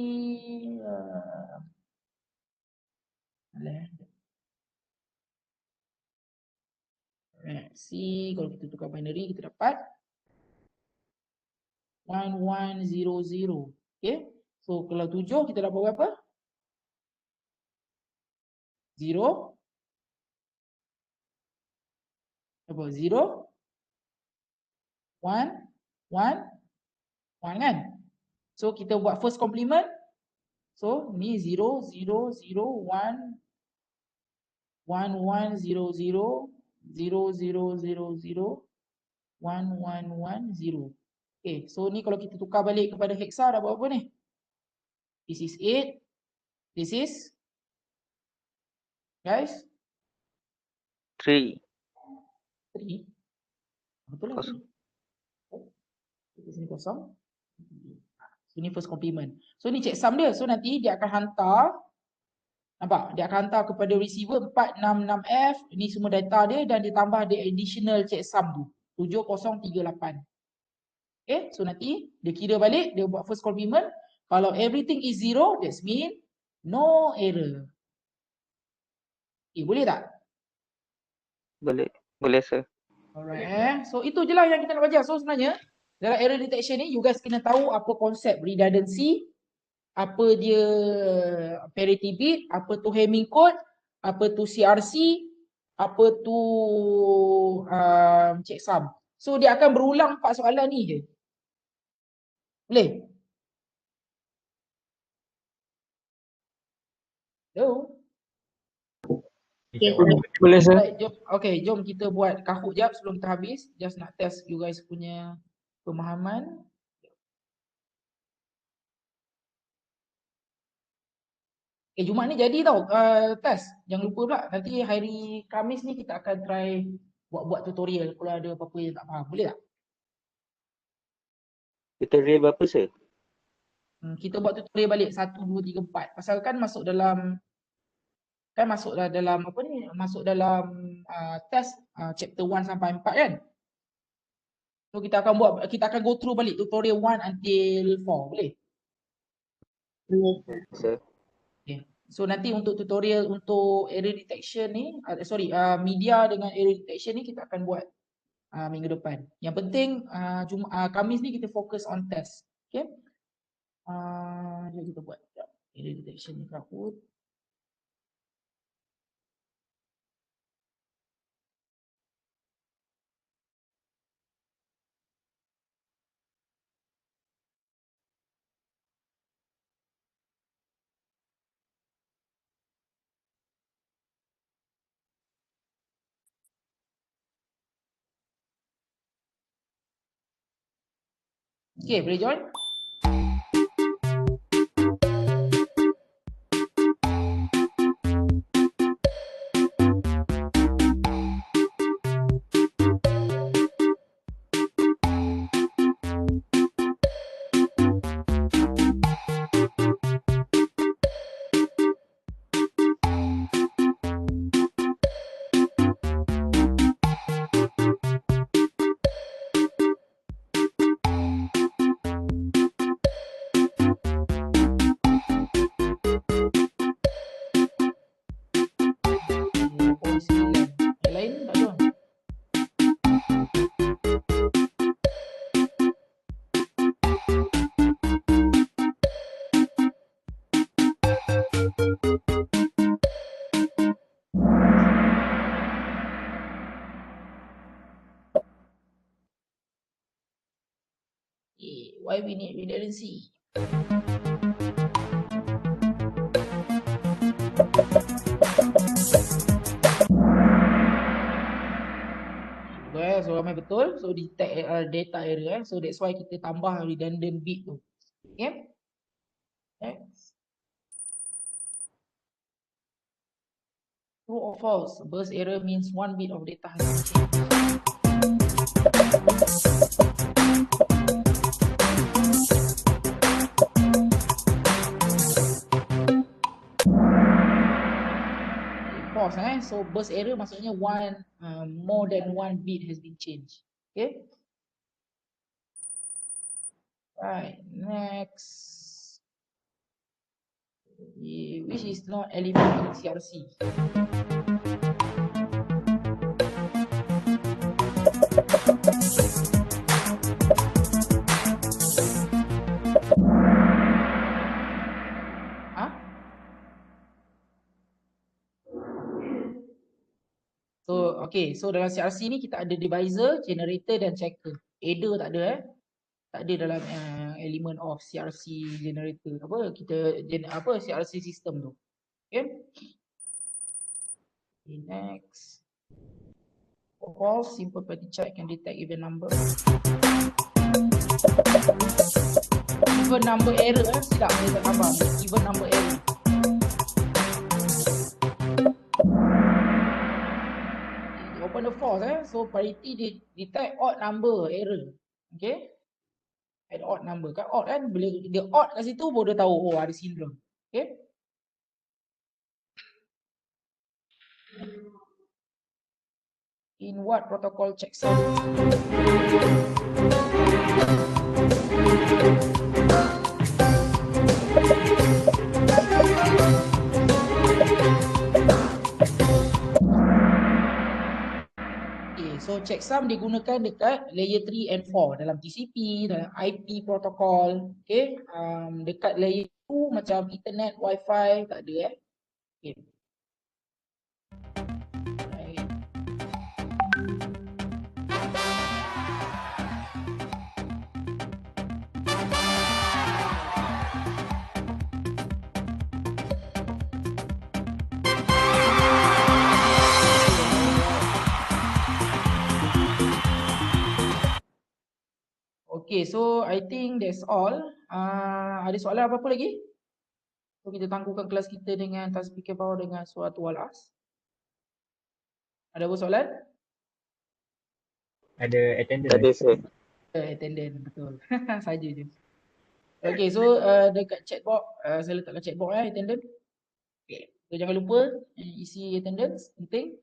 C kalau kita tukar binary kita dapat 1, 1, 0, 0. Okay. So kalau 7 kita dapat berapa? 0. Apa? 0. 1, 1, 1 kan? So kita buat first complement. So ni 0, 0, 0, 1, 1, 1, 0, 0, 0, 0, 0, 0, 1, 1, 1, 0. Okay, so ni kalau kita tukar balik kepada hexa dah berapa ni? This is 8. This is guys 3. 3. Betul lah. Sini kosong. So ni first complement. So ni checksum dia. So nanti dia akan hantar. Nampak? Dia akan hantar kepada receiver 466F. Ini semua data dia dan ditambah dia additional checksum tu. 7038. Okay. So nanti dia kira balik. Dia buat first complement. Kalau everything is 0, that means no error. Boleh tak? Boleh. Boleh sir. Alright So itu je lah yang kita nak belajar. So sebenarnya dalam error detection ni you guys kena tahu apa konsep redundancy, apa dia parity bit, apa tu Hamming code, apa tu CRC, apa tu checksum. So dia akan berulang 4 soalan ni je. Boleh? Hello? Boleh sir. Right, jom, okay, jom kita buat Kahoot jap sebelum kita habis. Just nak test you guys punya pemahaman. Jumaat ni jadi tau test. Jangan lupa pula nanti hari Khamis ni kita akan try buat tutorial kalau ada apa-apa yang tak faham. Boleh tak? Tutorial berapa sir? Kita buat tutorial balik 1, 2, 3, 4. Pasal kan masuk dalam apa ni? Masuk dalam test chapter 1 sampai 4 kan? So kita akan go through balik tutorial 1 until 4. Boleh? Sir. Okay. So nanti untuk tutorial untuk error detection ni, media dengan error detection ni kita akan buat minggu depan. Yang penting Khamis ni kita fokus on test. Okay? Jom kita buat error detection ni Kahoot. Okay, boleh join? Yang lain tak join? Why we need redundancy? So ramai betul. So detect data error. So that's why kita tambah redundant bit tu. Okay? Next. True or false? Burst error means one bit of data has been changed. False, so burst error maksudnya more than one bit has been changed. Okay? Right, next. Which is not element in CRC. So, okay. So, dalam CRC ni kita ada divisor, generator dan checker. Adder tak ada Tak ada dalam element of CRC generator. CRC system tu. Okay. Okay, next. For false, simple petty check can detect even number. Even number error silap dia tak tambah. Even number error. Open the false so parity dia detect odd number error. Okay. Add odd number. Kan odd kan, bila dia odd kat situ baru dia tahu ada syndrome. Okay. In what protocol checksum? So checksum digunakan dekat layer 3 and 4 dalam TCP, dalam IP protocol. Okay. Dekat layer 2 macam internet, wifi tak ada Okay. Right. Okay, so I think that's all. Ada soalan apa-apa lagi? So kita tangguhkan kelas kita dengan tasbih power dengan suatu walas. Ada apa soalan? Ada Tak attendance. ada sir. Attendant, betul. Saja je. Okay, so dekat chat box, saya letakkan chat box attendant. Okay. So jangan lupa isi attendance, penting.